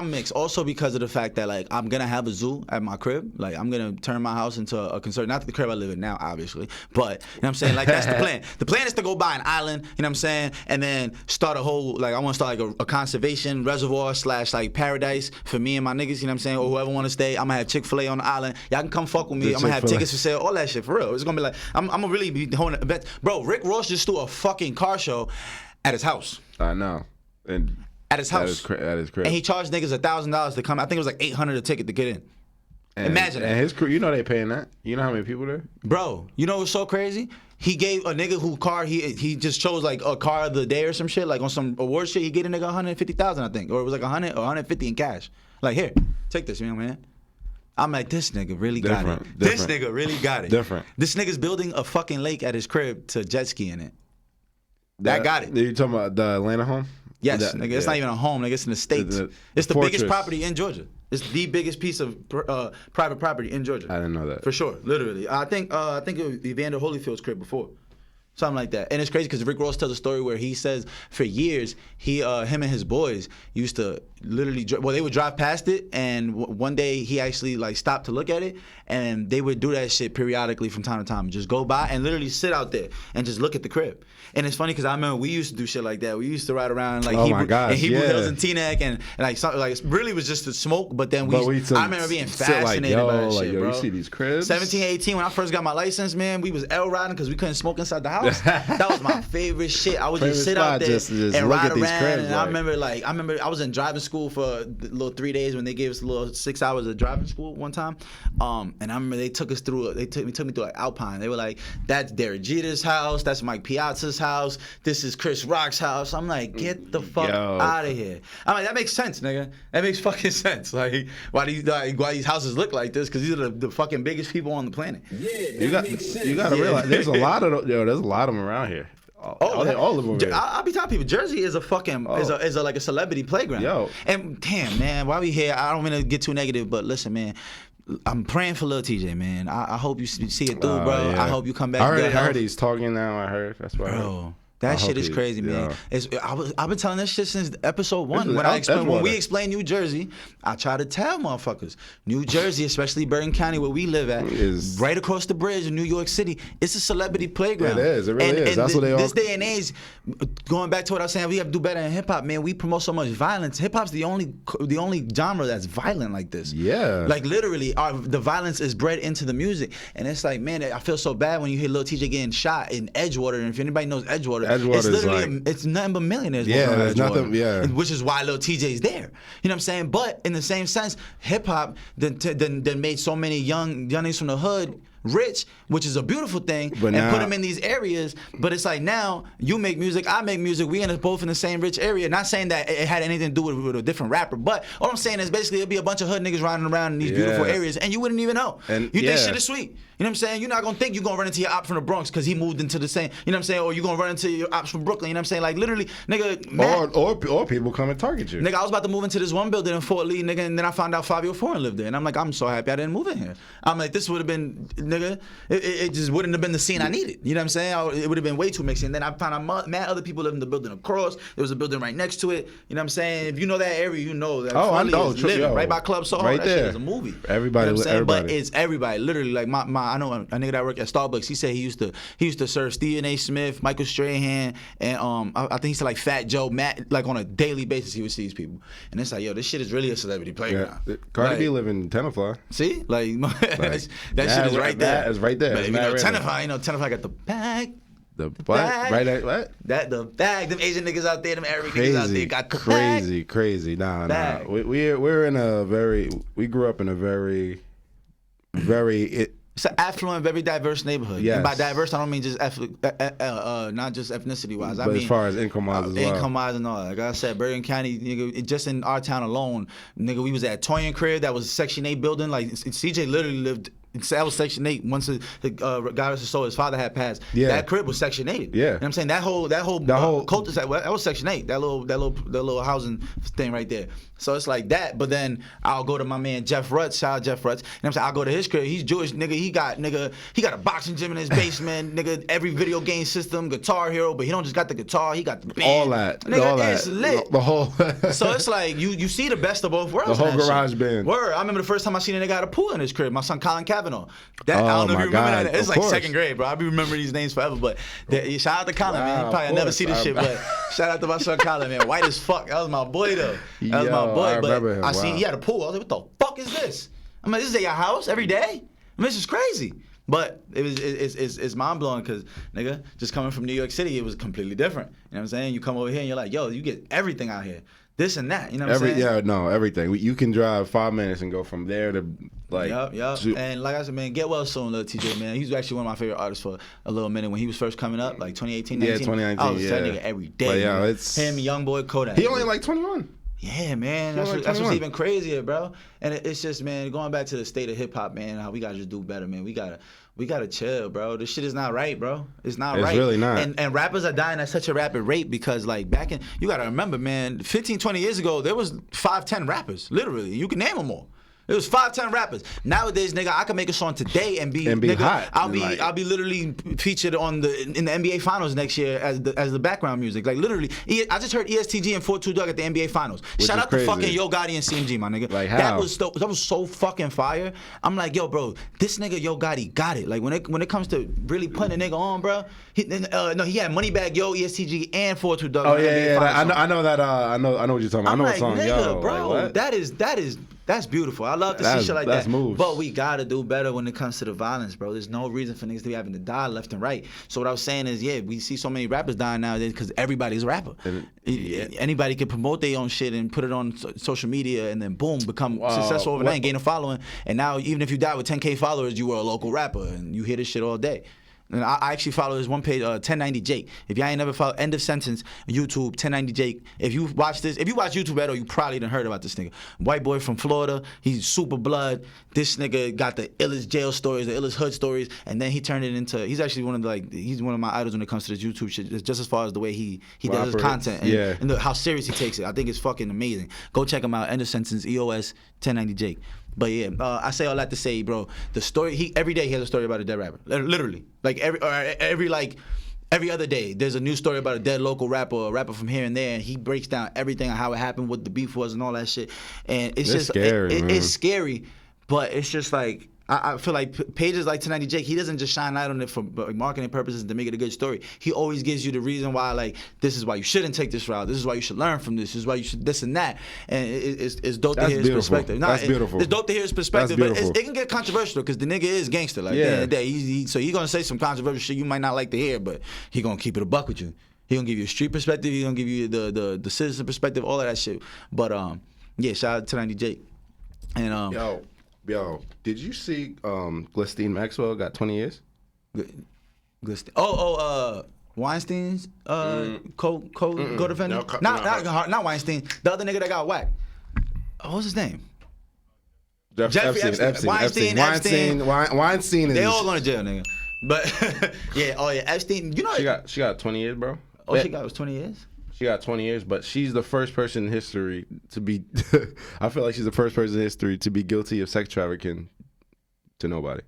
mixed. Also because of the fact that like I'm gonna have a zoo at my crib. Like I'm gonna turn my house into a concern. Not the crib I live in now, obviously, but you know what I'm saying. Like that's the plan. The plan is to go buy an island. You know what I'm saying, and then start a whole like I want to start like a conservation reservoir / like paradise for me and my niggas. You know what I'm saying, or whoever want to stay. I'm gonna have Chick-fil-A on the island. Y'all can come fuck with me. I'm gonna have tickets for sale. All that shit for real. It's gonna be like I'm gonna really be holding events. Bro, Rick Ross just threw a fucking car show at his house. I know. And at his house. That is crazy. And he charged niggas $1,000 to come. I think it was like $800 a ticket to get in. Imagine that. And his crew, you know they paying that. You know how many people there? Bro, you know what's so crazy? He gave a nigga who car, he just chose like a car of the day or some shit, like on some award shit, he gave a nigga $150,000, I think. Or it was like 100 or 150 in cash. Like, here, take this, you know, man. I'm like, this nigga really got it. This nigga really got it. This nigga's building a fucking lake at his crib to jet ski in it. That got it. You talking about the Atlanta home? Yes, nigga. It's not even a home, nigga. It's in the States. It's the biggest property in Georgia. It's the biggest piece of private property in Georgia. I didn't know that. For sure, literally. I think it was Evander Holyfield's crib before. Something like that. And it's crazy because Rick Ross tells a story where he says for years, him and his boys used to literally, they would drive past it, and one day he actually like stopped to look at it, and they would do that shit periodically from time to time. Just go by and literally sit out there and just look at the crib. And it's funny because I remember we used to do shit like that. We used to ride around like Hebrew Hills and Teaneck and like something like really was just to smoke, but then I remember being fascinated by that shit, bro. You see these cribs? 17, 18, when I first got my license, man, we was L riding because we couldn't smoke inside the house. That was my favorite shit. I would just sit out there and ride around. Cribs, and I remember I was in driving school for a little 3 days when they gave us a little 6 hours of driving school one time. And I remember they took me through like Alpine. They were like, that's Derek Jeter's house, that's Mike Piazza's house, this is Chris Rock's house. I'm like, get the fuck out of here. I'm like, that makes sense, nigga. That makes fucking sense. Like, why these houses look like this? Because these are the fucking biggest people on the planet. Yeah, you got to realize there's a lot of them around here. All of them. I'll be telling people, Jersey is a fucking is like a celebrity playground. Yo, and damn, man, while we here, I don't want to get too negative, but listen, man. I'm praying for Lil Tjay, man. I hope you see it through, bro. Yeah. I hope you come back. I heard he's talking now. I heard. That's why. Bro. That shit is crazy, man. I've been telling this shit since episode 1. When we explain New Jersey, I try to tell motherfuckers, New Jersey, especially Bergen County where we live at, is right across the bridge in New York City. It's a celebrity playground. It is. It really is. That's what they are. This day and age, going back to what I was saying, we have to do better in hip hop, man. We promote so much violence. Hip hop's the only genre that's violent like this. Yeah. Like literally, the violence is bred into the music, and it's like, man, I feel so bad when you hear Lil Tjay getting shot in Edgewater, and if anybody knows Edgewater, it's literally it's nothing but millionaires. Yeah, there's nothing. Yeah, which is why Lil Tjay's there. You know what I'm saying? But in the same sense, hip hop then made so many young niggas from the hood rich, which is a beautiful thing, and put them in these areas. But it's like now you make music, I make music, we both in the same rich area. Not saying that it had anything to do with a different rapper, but all I'm saying is basically it'd be a bunch of hood niggas riding around in these beautiful areas, and you wouldn't even know. And you think shit is sweet. You know what I'm saying? You're not gonna think you're gonna run into your op from the Bronx because he moved into the same. You know what I'm saying? Or you're gonna run into your ops from Brooklyn. You know what I'm saying? Like literally, nigga. Or people come and target you. Nigga, I was about to move into this one building in Fort Lee, nigga, and then I found out Fabio Foreign lived there, and I'm like, I'm so happy I didn't move in here. I'm like, this would have been, nigga, it just wouldn't have been the scene I needed. You know what I'm saying? It would have been way too mixy. And then I found out mad other people live in the building across. There was a building right next to it. You know what I'm saying? If you know that area, you know that. Oh, I know. Right by Club Soho. Right that there. Shit is a movie. Everybody, you know everybody. But it's everybody. Literally, like I know a nigga that worked at Starbucks. He said he used to serve Stephen A. Smith, Michael Strahan, and I think he said like Fat Joe, Matt, like on a daily basis he would see these people. And it's like, yo, this shit is really a celebrity playground. Yeah. Cardi B live in Tenafly. See? Like that shit is right there. That is right there. But Tenafly got the bag. The what? Right at what? The bag. Them Asian niggas out there, them Arab niggas out there got the bag. Crazy. Nah. We're in a very. We grew up in a very. It's an affluent, very diverse neighborhood. Yes. And by diverse, I don't mean just not just ethnicity wise. I mean as far as income wise as well. Income wise and all. Like I said, Bergen County, nigga, just in our town alone, nigga, we was at Toyin Crib. That was a Section 8 building. Like CJ literally lived. That was Section 8. Once the guy was sold, his father had passed. Yeah. That crib was Section 8. Yeah. You know what I'm saying? That whole cul-de-sac, that was Section 8. That little housing thing right there. So it's like that. But then I'll go to my man Jeff Rutz. Shout out Jeff Rutz. You know what I'm saying? I'll go to his crib. He's Jewish, nigga. He got a boxing gym in his basement. Nigga, every video game system, Guitar Hero. But he don't just got the guitar. He got the band. All that. Nigga, all it's that. lit. The whole. So it's like you see the best of both worlds. The whole garage band. Word. I remember the first time I seen a nigga at a pool in his crib. My son Colin Cavanaugh. I don't know if you remember that. It's like second grade, bro. I'll be remembering these names forever. But shout out to Colin, man. He probably never see this shit, but shout out to my son Colin, man. White as fuck. That was my boy, though. That was my boy. I remember him. I seen he had a pool. I was like, what the fuck is this? I'm like, this is at your house every day? I mean, this is crazy. But it's mind blowing because, nigga, just coming from New York City, it was completely different. You know what I'm saying? You come over here and you're like, yo, you get everything out here. This and that, you know what I'm saying? Yeah, no, everything. You can drive 5 minutes and go from there to like. Yup. And like I said, man, get well soon, Lil Tjay, man. He was actually one of my favorite artists for a little minute when he was first coming up, like 2018, 19. Yeah, 2019. I was that nigga every day. But yeah, it's him, Youngboy, Kodak. He only like 21. Yeah, man. That's what's even crazier, bro. And it's just, man, going back to the state of hip hop, man, how we gotta just do better, man. We gotta chill, bro. This shit is not right, bro. It's right. It's really not. And rappers are dying at such a rapid rate because, like, you gotta remember, man, 15, 20 years ago, there was 5, 10 rappers, literally. You can name them all. It was 5, 10 rappers. Nowadays, nigga, I can make a song today and be nigga, hot. I'll be literally featured in the NBA Finals next year as the background music. Like literally, I just heard ESTG and 4-2 Doug at the NBA Finals. Shout out to fucking Yo Gotti and CMG, my nigga. Like how? That was so fucking fire. I'm like, yo, bro, this nigga Yo Gotti got it. Like when it comes to really putting a nigga on, bro. He had Moneybag Yo, ESTG, and 4-2 Doug. Oh yeah. I know that. I know what you're talking about. I know what song. Nigga, Yo, bro, like, that's beautiful. I love to see shit like that. Moves. But we gotta do better when it comes to the violence, bro. There's no reason for niggas to be having to die left and right. So what I was saying is, yeah, we see so many rappers dying nowadays because everybody's a rapper. Anybody can promote their own shit and put it on social media and then boom, become successful overnight and gain a following. And now even if you die with 10K followers, you were a local rapper and you hear this shit all day. And I actually follow this one page, 1090 Jake. If y'all ain't never followed End of Sentence, YouTube, 1090 Jake. If you watch YouTube at all, you probably done heard about this nigga. White boy from Florida, he's super blood. This nigga got the illest jail stories, the illest hood stories, and then he turned it into. He's actually he's one of my idols when it comes to this YouTube shit. Just as far as the way he does his content and how serious he takes it. I think it's fucking amazing. Go check him out. End of Sentence, EOS, 1090 Jake. But yeah, I say all that to say, bro, the story, every day he has a story about a dead rapper. Literally. Like every other day, there's a new story about a dead local rapper or a rapper from here and there, and he breaks down everything on how it happened, what the beef was and all that shit. And it's just scary. It's scary, but it's just like I feel like Paige is like 1090 Jake. He doesn't just shine light on it for marketing purposes to make it a good story. He always gives you the reason why, like, this is why you shouldn't take this route. This is why you should learn from this. This is why you should this and that. And it's dope to hear his perspective. That's beautiful. It's dope to hear his perspective, but it can get controversial because the nigga is gangster. Like, at the end of the day, so he's gonna say some controversial shit you might not like to hear, but he gonna keep it a buck with you. He gonna give you a street perspective. He gonna give you the citizen perspective, all of that shit. But yeah, shout out to 1090 Jake. And Yo, did you see Glistine Maxwell got 20 years? Weinstein's co-defendant? Not Weinstein. The other nigga that got whacked. What's his name? Jeffrey Epstein. Weinstein is. They all going to jail, nigga. But yeah, Epstein. You know, she got 20 years, bro. Oh, she got was 20 years. She got 20 years, but she's the first person in history to be. I feel like she's the first person in history to be guilty of sex trafficking to nobody.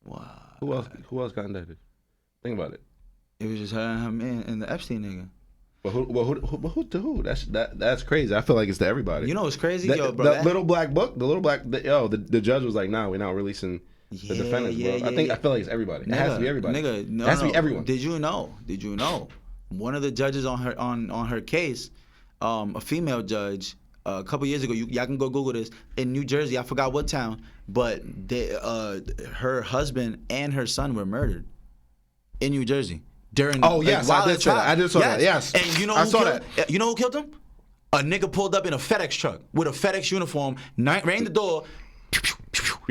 Wow. Who else got indicted? Think about it. It was just her and her man and the Epstein nigga. But who to who? That's crazy. I feel like it's to everybody. You know what's crazy, bro? The little black book, the judge was like, nah, we're not releasing the defendants, bro. I feel like it's everybody. It has to be everybody. Nigga, no, it has to be everyone. Did you know? One of the judges on her case, a female judge, a couple years ago, y'all can go Google this, in New Jersey, I forgot what town, but her husband and her son were murdered in New Jersey. During I did saw that. I did saw that. Yes. And you know you know who killed him? A nigga pulled up in a FedEx truck with a FedEx uniform, rang the door,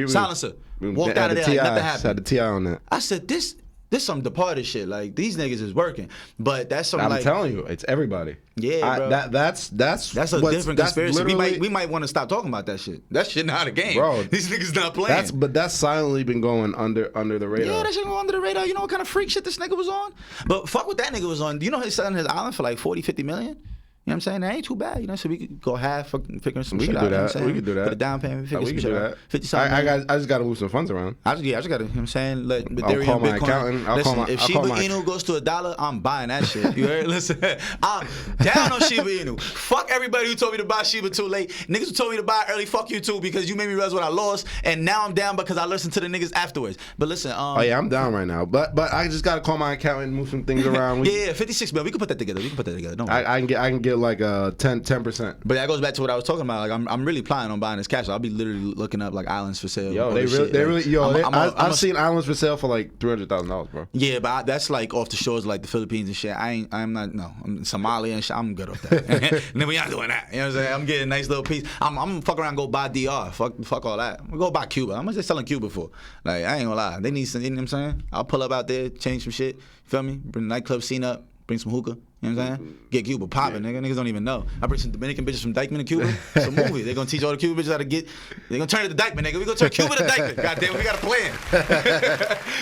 silencer, walked out of there like nothing happened. Had the TI on that. I said, this some departed shit. Like, these niggas is working. But that's some I'm telling you, it's everybody. Yeah, bro. That's a different conspiracy. We might want to stop talking about that shit. That shit not a game. Bro, these niggas not playing. That's silently been going under the radar. Yeah, that shit go under the radar. You know what kind of freak shit this nigga was on? But fuck what that nigga was on. You know he's selling his island for like 40, 50 million? You know what I'm saying? That ain't too bad. You know, so we could go half figuring some shit out. We could do that. Put a down payment, figure some shit out. 50 I just got to move some funds around. I just got to, you know what I'm saying? Let I'll call my accountant. If Shiba Inu goes to $1, I'm buying that shit. You heard? Listen, I'm down on Shiba Inu. Fuck everybody who told me to buy Shiba too late. Niggas who told me to buy early, fuck you too, because you made me realize what I lost, and now I'm down because I listened to the niggas afterwards. But listen, oh yeah, I'm down right now. But I just got to call my accountant and move some things around. Yeah, 56 million. We can put that together. Don't worry. I can get like a 10%. But that goes back to what I was talking about. Like, I'm really planning on buying this cash. I'll be literally looking up like islands for sale. Yo, I've seen islands for sale for like $300,000, bro. Yeah, but that's like off the shores of like the Philippines and shit. I'm Somalia and shit. I'm good off that. And then we not doing that. You know what I'm saying? I'm getting a nice little piece. I'm gonna fuck around and go buy DR. Fuck all that. We go buy Cuba. How much they selling Cuba for? Like, I ain't gonna lie. They need some, you know what I'm saying? I'll pull up out there, change some shit. You feel me? Bring the nightclub scene up. Bring some hookah, you know what I'm saying? Get Cuba popping, nigga. Niggas don't even know. I bring some Dominican bitches from Dykeman to Cuba. It's a movie. They gonna teach all the Cuban bitches how to get. They gonna turn it to Dykeman, nigga. We gonna turn Cuba to Dykeman. Goddamn, we got a plan.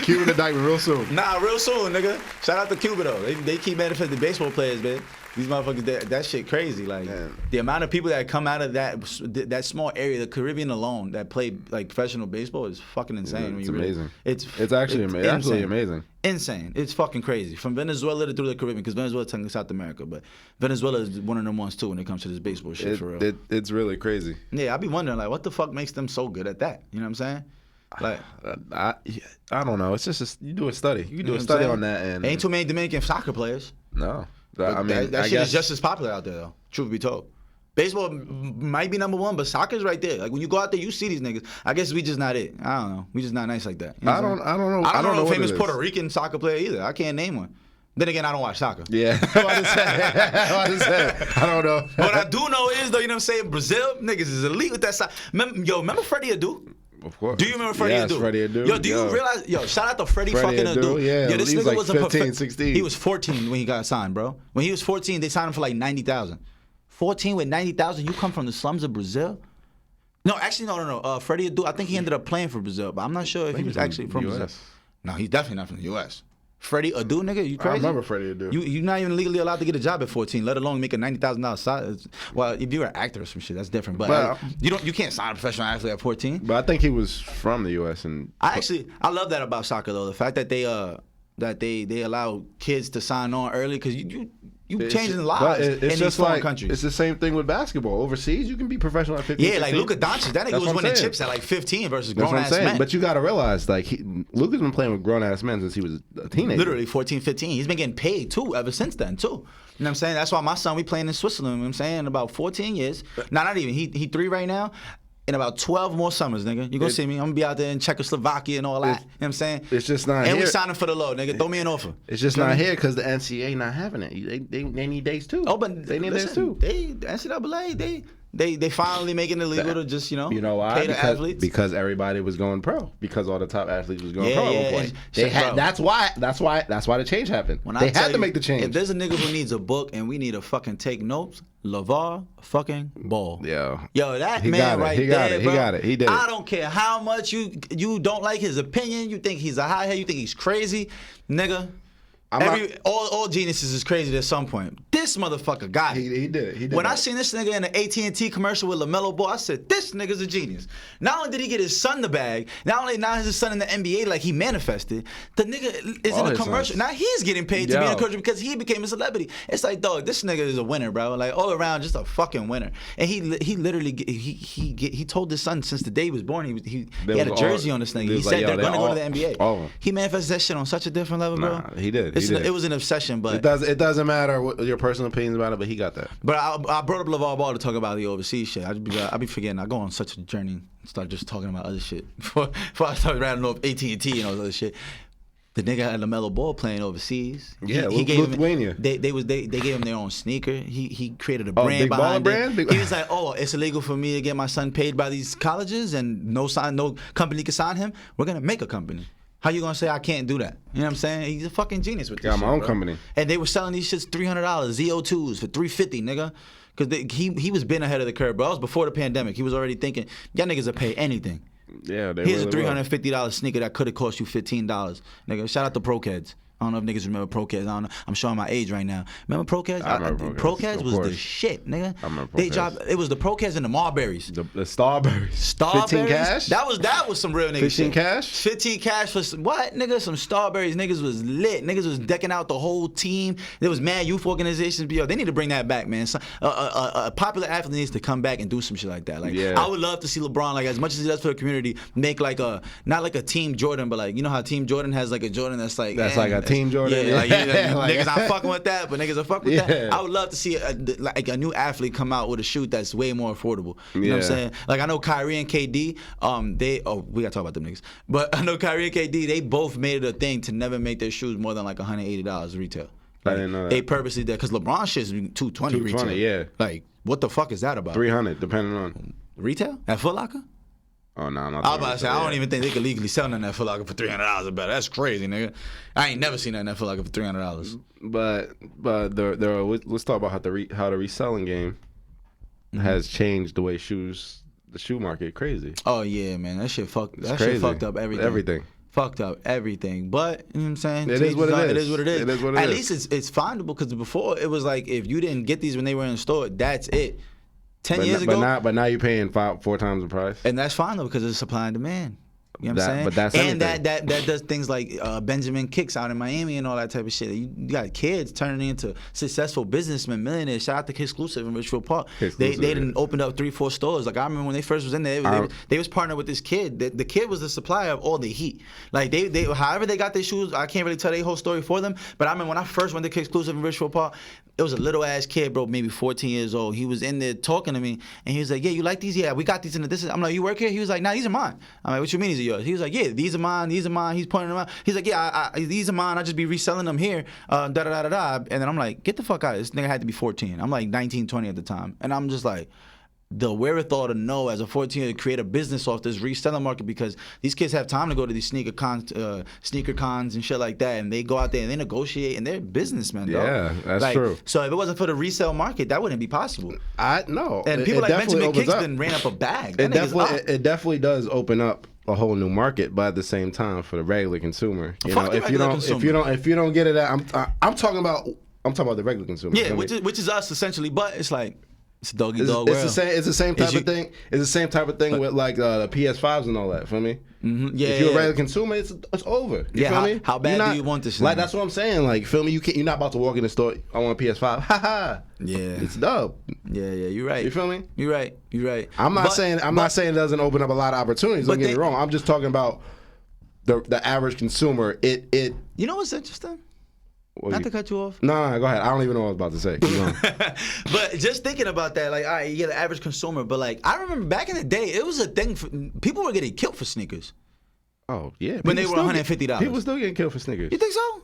Cuba to Dykeman real soon. Nah, real soon, nigga. Shout out to Cuba though. They keep manifesting baseball players, man. These motherfuckers, that shit crazy. Like, the amount of people that come out of that small area, the Caribbean alone, that play like professional baseball is fucking insane. It's amazing. It's actually absolutely amazing. Insane. It's fucking crazy. From Venezuela to through the Caribbean, because Venezuela is technically South America, but Venezuela is one of them ones too when it comes to this baseball shit, for real. It's really crazy. Yeah, I be wondering, like, what the fuck makes them so good at that? You know what I'm saying? Like, I don't know. It's just you do a study. You can do a study on that, and ain't too many Dominican soccer players. No. I mean, that shit is just as popular out there, though. Truth be told, baseball might be number one, but soccer's right there. Like, when you go out there, you see these niggas. I guess we just not it. I don't know. We just not nice like that. You know I don't know. I don't know a famous Puerto Rican soccer player either. I can't name one. Then again, I don't watch soccer. Yeah. I don't know. What I do know is, though, you know what I'm saying? Brazil niggas is elite with that soccer. Remember Freddie Adu? Of course. Do you remember Freddie Adu? Yes, Freddie Adu. Yo, do you realize? Yo, shout out to Freddie fucking Adu. Yeah, this he was nigga like 15, 16. He was 14 when he got signed, bro. When he was 14, they signed him for like 90,000. 14 with 90,000. You come from the slums of Brazil? No, actually, no. Freddie Adu, I think he ended up playing for Brazil, but I'm not sure if he was actually from Brazil. No, he's definitely not from the U.S. Freddie Adu, nigga, you crazy? I remember Freddie Adu. You're not even legally allowed to get a job at 14, let alone make a $90,000 side. Well, if you're an actor or some shit, that's different. But you can't sign a professional athlete at 14. But I think he was from the U.S. and I love that about soccer though. The fact that they allow kids to sign on early, because you changing lives in these foreign countries. It's the same thing with basketball. Overseas, you can be professional at 15. Yeah, like Luka Doncic, that nigga was winning chips at like 15 versus grown-ass men. But you got to realize, like, Luka's been playing with grown-ass men since he was a teenager. Literally 14, 15. He's been getting paid, too, ever since then, too. You know what I'm saying? That's why my son, we playing in Switzerland, you know what I'm saying, in about 14 years. Not even. He 3 right now. In about 12 more summers, nigga. You gonna see me. I'm gonna be out there in Czechoslovakia and all that. You know what I'm saying? It's just not here. And we signing for the low, nigga. Throw me an offer. It's just not here because the NCAA not having it. They need dates too. Oh, but they need dates too. The NCAA, They finally making it legal to just, You know why? pay the athletes. Because everybody was going pro. Because all the top athletes was going pro at one point. Bro. That's why the change happened. They had to make the change. If there's a nigga who needs a book and we need to fucking take notes, LeVar fucking Ball. Yo, that man right there, bro. He got it. He did it. I don't care how much you don't like his opinion. You think he's a hothead. You think he's crazy, nigga. All geniuses is crazy at some point. This motherfucker got it. He did it. When I seen this nigga in the AT&T commercial with Mellow Ball, I said, this nigga's a genius. Not only did he get his son the bag, not only now is his son in the NBA like he manifested, the nigga is in a commercial. Now he's getting paid to be in a commercial because he became a celebrity. It's like, dog, this nigga is a winner, bro. Like all around, just a fucking winner. And he literally he told his son since the day he was born, he had a jersey on this nigga. He said they're gonna go to the NBA. He manifested that shit on such a different level, bro. He did. It was an obsession, but it doesn't matter what your personal opinions about it, but he got that. But I brought up LeVar Ball to talk about the overseas shit. I be forgetting. I go on such a journey and start just talking about other shit before I start rattling off AT&T and all this other shit. The nigga had LaMelo Ball playing overseas. Yeah, he gave Lithuania. They gave him their own sneaker. He created a brand behind it. He was like, it's illegal for me to get my son paid by these colleges and no company can sign him. We're gonna make a company. How you gonna say I can't do that? You know what I'm saying? He's a fucking genius with this shit, got my own company. And they were selling these shits $300, ZO2s for $350, nigga. Because he was been ahead of the curve, bro. That was before the pandemic. He was already thinking, y'all niggas will pay anything. Yeah, here's a $350 sneaker that could have cost you $15. Nigga, shout out to Pro-Keds. I don't know if niggas remember Pro-Keds. I don't know. I'm showing my age right now. Remember Pro-Keds? I remember Pro-Keds was the shit, nigga. I remember They dropped. It was the Pro-Keds and the Marberries. The Starberries. 15 cash? That was some real nigga 15 shit. cash? 15 cash for what, nigga? Some Starberries. Niggas was lit. Niggas was decking out the whole team. There was mad youth organizations. Yo, they need to bring that back, man. A popular athlete needs to come back and do some shit like that. Like I would love to see LeBron, like as much as he does for the community, make like not like a Team Jordan, but like you know how Team Jordan has like a Jordan that's like like a Team Jordan. Yeah, like, niggas not fucking with that, but niggas are fucking with that. I would love to see a new athlete come out with a shoe that's way more affordable. You know what I'm saying? Like I know Kyrie and KD, we gotta talk about them niggas. But I know Kyrie and KD, they both made it a thing to never make their shoes more than like $180 retail. Like, I didn't know that. They purposely did because LeBron shit's $220 retail. Yeah. Like what the fuck is that about? $300 depending on retail at Foot Locker. Oh no, not I was about to say, I don't even think they could legally sell nothing at Foot Locker for $300 or better. That's crazy, nigga. I ain't never seen nothing at Foot Locker for $300. But let's talk about how the reselling game has changed the way the shoe market crazy. Oh yeah, man, that shit fucked up everything. Everything. Fucked up everything. But you know what I'm saying? It is what it is. It is what it is. It is what it is. At least it's findable because before it was like if you didn't get these when they were in the store, that's it. 10 years ago. But now you're paying 4 times the price. And that's fine though because it's supply and demand. You know what I'm saying? But that's and everything. that does things like Benjamin Kicks out in Miami and all that type of shit. You got kids turning into successful businessmen, millionaires. Shout out to Exclusive in Richfield Park. They done opened up 3-4 stores. Like I remember when they first was in there, they was partnered with this kid. The kid was the supplier of all the heat. Like they however they got their shoes, I can't really tell their whole story for them. But I remember when I first went to Exclusive in Richfield Park, it was a little ass kid, bro, maybe 14 years old. He was in there talking to me, and he was like, "Yeah, you like these? Yeah, we got these in the." I'm like, "You work here?" He was like, "Nah, these are mine." I'm like, "What you mean these are yours?" He was like, "Yeah, these are mine. These are mine." He's pointing them out. He's like, "Yeah, these are mine. I just be reselling them here." Da da da da da. And then I'm like, "Get the fuck out!" This nigga had to be 14. I'm like 19, 20 at the time, and I'm just like, the wherewithal to know as a 14-year to create a business off this reselling market because these kids have time to go to these sneaker cons and shit like that, and they go out there and they negotiate and they're businessmen. Yeah, that's true. So if it wasn't for the resale market, that wouldn't be possible. No. And people like Benjamin Kingston ran up a bag. It definitely does open up a whole new market, but at the same time for the regular consumer, if you don't get it, I'm talking about the regular consumer. Yeah, which is us essentially, but it's like. It's a doggy dog world. It's the same type of thing. It's the same type of thing with like the PS5s and all that. Feel me? Mm-hmm. Yeah. If you're a regular consumer, it's over. You feel me? How bad do you want this shit? Like that's what I'm saying. Like feel me? You're not about to walk in the store. I want a PS5. Ha ha. Yeah. It's dope. Yeah. You're right. You feel me? You're right. I'm not saying it doesn't open up a lot of opportunities. Don't get me wrong. I'm just talking about the average consumer. It. You know what's interesting? Not to cut you off. No, go ahead. I don't even know what I was about to say. Keep going. But just thinking about that, like, all right, you get the average consumer, but like, I remember back in the day, it was a thing. People were getting killed for sneakers. Oh yeah, when they were $150. People still getting killed for sneakers. You think so?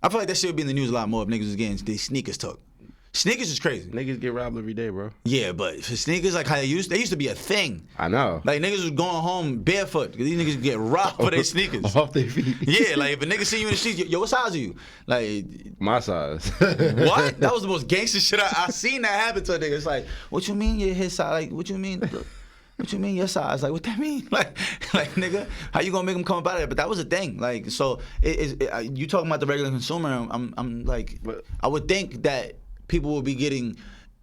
I feel like that shit would be in the news a lot more if niggas was getting these sneakers took. Sneakers is crazy. Niggas get robbed every day, bro. Yeah, but for sneakers, like how they used to be a thing. I know. Like niggas was going home barefoot because these niggas get robbed for their sneakers. Off their feet. Yeah, like if a nigga see you in the streets, yo, what size are you? Like my size. What? That was the most gangster shit I seen that happen to a nigga. It's like, what you mean you're his size? Like, what you mean? What you mean your size? Like, what that mean? Like nigga, how you gonna make them come up out of there? But that was a thing. Like, so you talking about the regular consumer? I'm like, I would think that people will be getting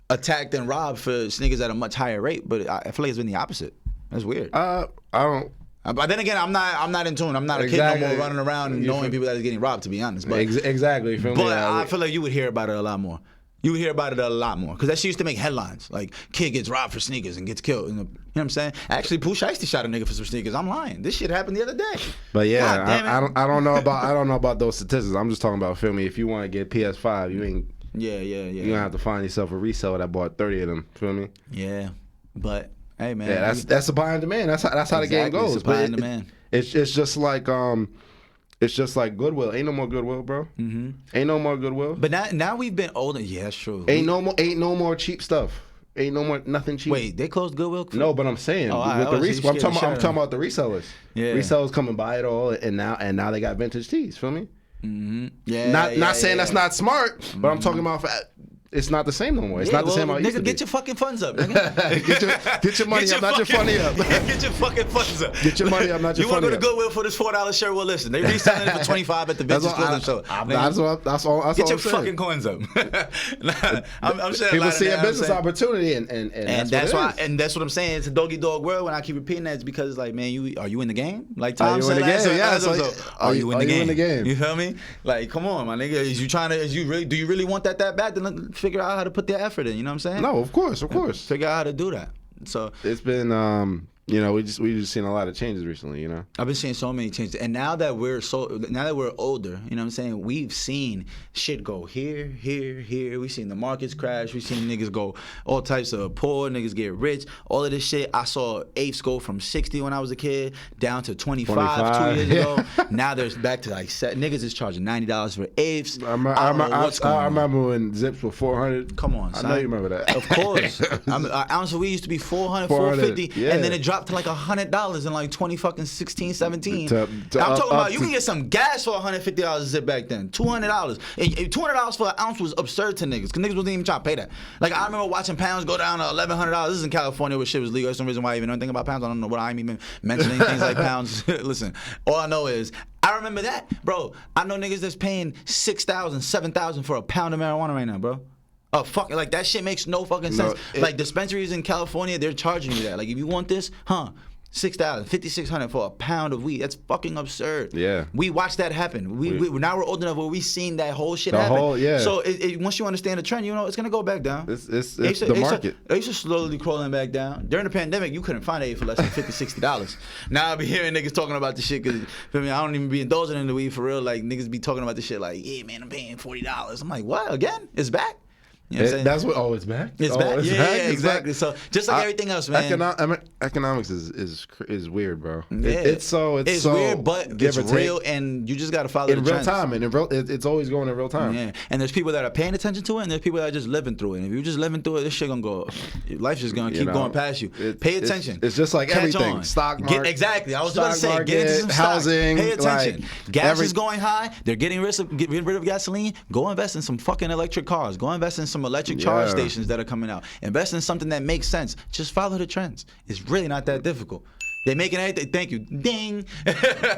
attacked and robbed for sneakers at a much higher rate, but I feel like it's been the opposite. That's weird. I don't. But then again, I'm not in tune. I'm not a kid no more running around and knowing people that is getting robbed. To be honest, but exactly. But I feel like you would hear about it a lot more. You would hear about it a lot more because that shit used to make headlines. Like kid gets robbed for sneakers and gets killed. You know what I'm saying? Actually, Pooh Shiesty shot a nigga for some sneakers. I'm lying. This shit happened the other day. But yeah, I don't know about those statistics. I'm just talking about, feel me, if you want to get PS5, you ain't. Yeah. You're gonna have to find yourself a reseller that bought 30 of them. Feel me? Yeah, but hey man, yeah, that's supply and demand. That's how the game goes. Supply and demand. It's just like Goodwill. Ain't no more Goodwill, bro. Mm-hmm. Ain't no more Goodwill. But now we've been older. Yeah, that's true. Ain't no more cheap stuff. Ain't no more nothing cheap. Wait, they closed Goodwill? No, but I'm saying with the I'm talking about the resellers. Yeah, resellers come and buy it all, and now they got vintage tees. Feel me? Mm-hmm. Yeah. Not saying that's not smart, but I'm talking about. It's not the same no more. It's not the same how it used to be. Get your fucking funds up, nigga. get your money up, not your funny up. Get your fucking funds up. Get your money up, not your funny up. You want to go to Goodwill for this $4 shirt? Well, listen, they reselling it for $25 at the vintage clothing show. That's all. Get your fucking coins up. I'm saying people see a business opportunity, and that's why. And that's what I'm saying. It's a doggy dog world. When I keep repeating that, it's because like, man, are you in the game? Like Tom said last episode, are you in the game? You feel me? Like, come on, my nigga. Do you really want that bad? Then figure out how to put their effort in. You know what I'm saying? No, of course. Figure out how to do that. So it's been we just seen a lot of changes recently, you know. I've been seeing so many changes, and now that we're older, you know what I'm saying, we've seen shit go here. We've seen the markets crash. We've seen niggas go all types of poor, niggas get rich. All of this shit. I saw apes go from 60 when I was a kid down to 25 2 years ago. Now there's back to like niggas is charging $90 for apes. I remember when zips were 400. Come on, son. I know you remember that. Of course. An ounce of weed used to be 400, 450, yeah. And then it dropped to like $100 in like 2016, 17. I'm talking about you can get some gas for $150 a zip back then. $200. And $200 for an ounce was absurd to niggas, because niggas wasn't even trying to pay that. Like I remember watching pounds go down to $1,100. This is in California where shit was legal. That's the reason why I even know anything about pounds. I don't know what I'm even mentioning things like pounds. Listen, all I know is I remember that, bro. I know niggas that's paying $6,000, $7,000 for a pound of marijuana right now, bro. Fucking like that shit makes no fucking sense. Like dispensaries in California, they're charging you that. Like if you want this, $6,000, $5,600 for a pound of weed. That's fucking absurd. Yeah. We watched that happen. We now we're old enough where we seen that whole shit happen. So once you understand the trend, you know it's gonna go back down. It's the market. It used to slowly crawling back down. During the pandemic, you couldn't find it for less than $50, $60. Now I be hearing niggas talking about this shit because I don't even be indulging in the weed for real. Like niggas be talking about this shit like, yeah man, I'm paying $40. I'm like, what again? It's back. You know that's what. It's back. It's back. Yeah, exactly. Back. So just like everything else, man. Economics is weird, bro. Yeah. It's weird, but it's real, and you just gotta follow in real time. And it's always going in real time. Yeah. And there's people that are paying attention to it, and there's people that are just living through it. And if you're just living through it, this shit gonna go. Life's just gonna keep going past you. Pay attention. It's just like everything. Stock market. Exactly. I was about to say, get into some housing. Pay attention. Gas is going high. They're getting rid of gasoline. Go invest in some fucking electric cars. Go invest in some electric charge stations that are coming out. Invest in something that makes sense. Just follow the trends. It's really not that difficult. They're making everything. Thank you. Ding.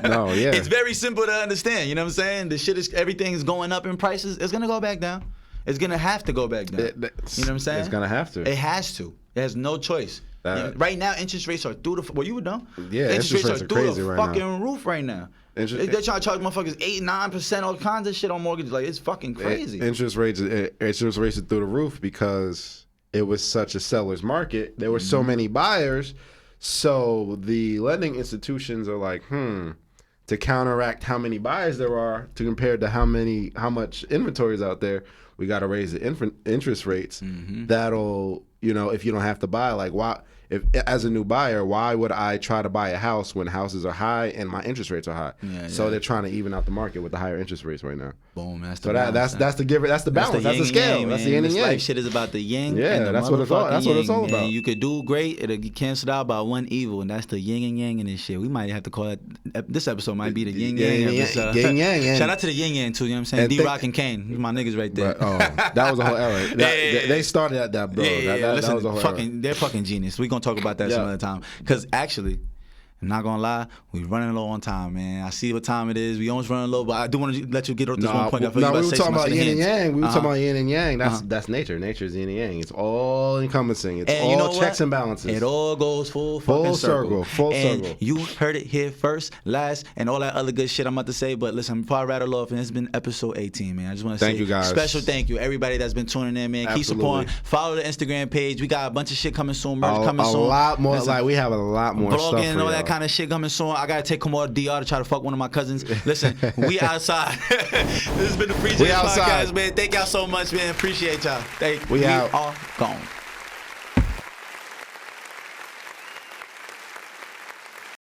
No, yeah. It's very simple to understand. You know what I'm saying? The shit is everything is going up in prices. It's gonna go back down. It's gonna have to go back down. You know what I'm saying? It's gonna have to. It has to. It has no choice. Right now, interest rates are through the. Well, you would know. Yeah, interest rates are through the fucking roof right now. They're trying to charge motherfuckers 8-9%, all kinds of shit on mortgages. Like it's fucking crazy. Interest rates are through the roof because it was such a seller's market. There were so many buyers, so the lending institutions are like, to counteract how many buyers there are to compare to how much inventory is out there, we got to raise the interest rates. That'll, if you don't have to buy, like why? if as a new buyer, why would I try to buy a house when houses are high and my interest rates are high? So they're trying to even out the market with the higher interest rates right now. Boom, that's the balance, that's the giver, that's the balance, that's the scale, yang, that's the yin and yang. Life shit is about the yin. Yeah, and the that's what it's all. That's what it's all yang, about. man. You could do great, it'll get canceled out by one evil, and that's the yin and yang in this shit. We might have to call it. This episode might be the yin yang episode. Yin yang. Shout out to the yin yang too. You know what I'm saying? D-Rock and Kane, my niggas right there. That was a whole era. They started at that, bro. Listen, that was a whole era. They're fucking genius. We gonna talk about that some other time. Cause actually, I'm not gonna lie, we running low on time, man. I see what time it is. We almost running low, but I do want to let you get off this one point. We were talking about yin and yang. We were talking about yin and yang. That's nature. Nature's yin and yang. It's all encompassing. It's all checks and balances. It all goes full circle. Full circle. You heard it here first, last, and all that other good shit I'm about to say. But listen, before I rattle off, and it's been episode 18, man. I just want to say thank you guys. Special thank you everybody that's been tuning in, man. Absolutely. Keep supporting. Follow the Instagram page. We got a bunch of shit coming soon. Merch coming soon. A lot more. Listen, like we have a lot more vlogging stuff and all that kind of shit coming soon. I gotta take Kamar DR to try to fuck one of my cousins. Listen, we outside. This has been the Free Tjays podcast, man. Thank y'all so much, man. Appreciate y'all. We are gone.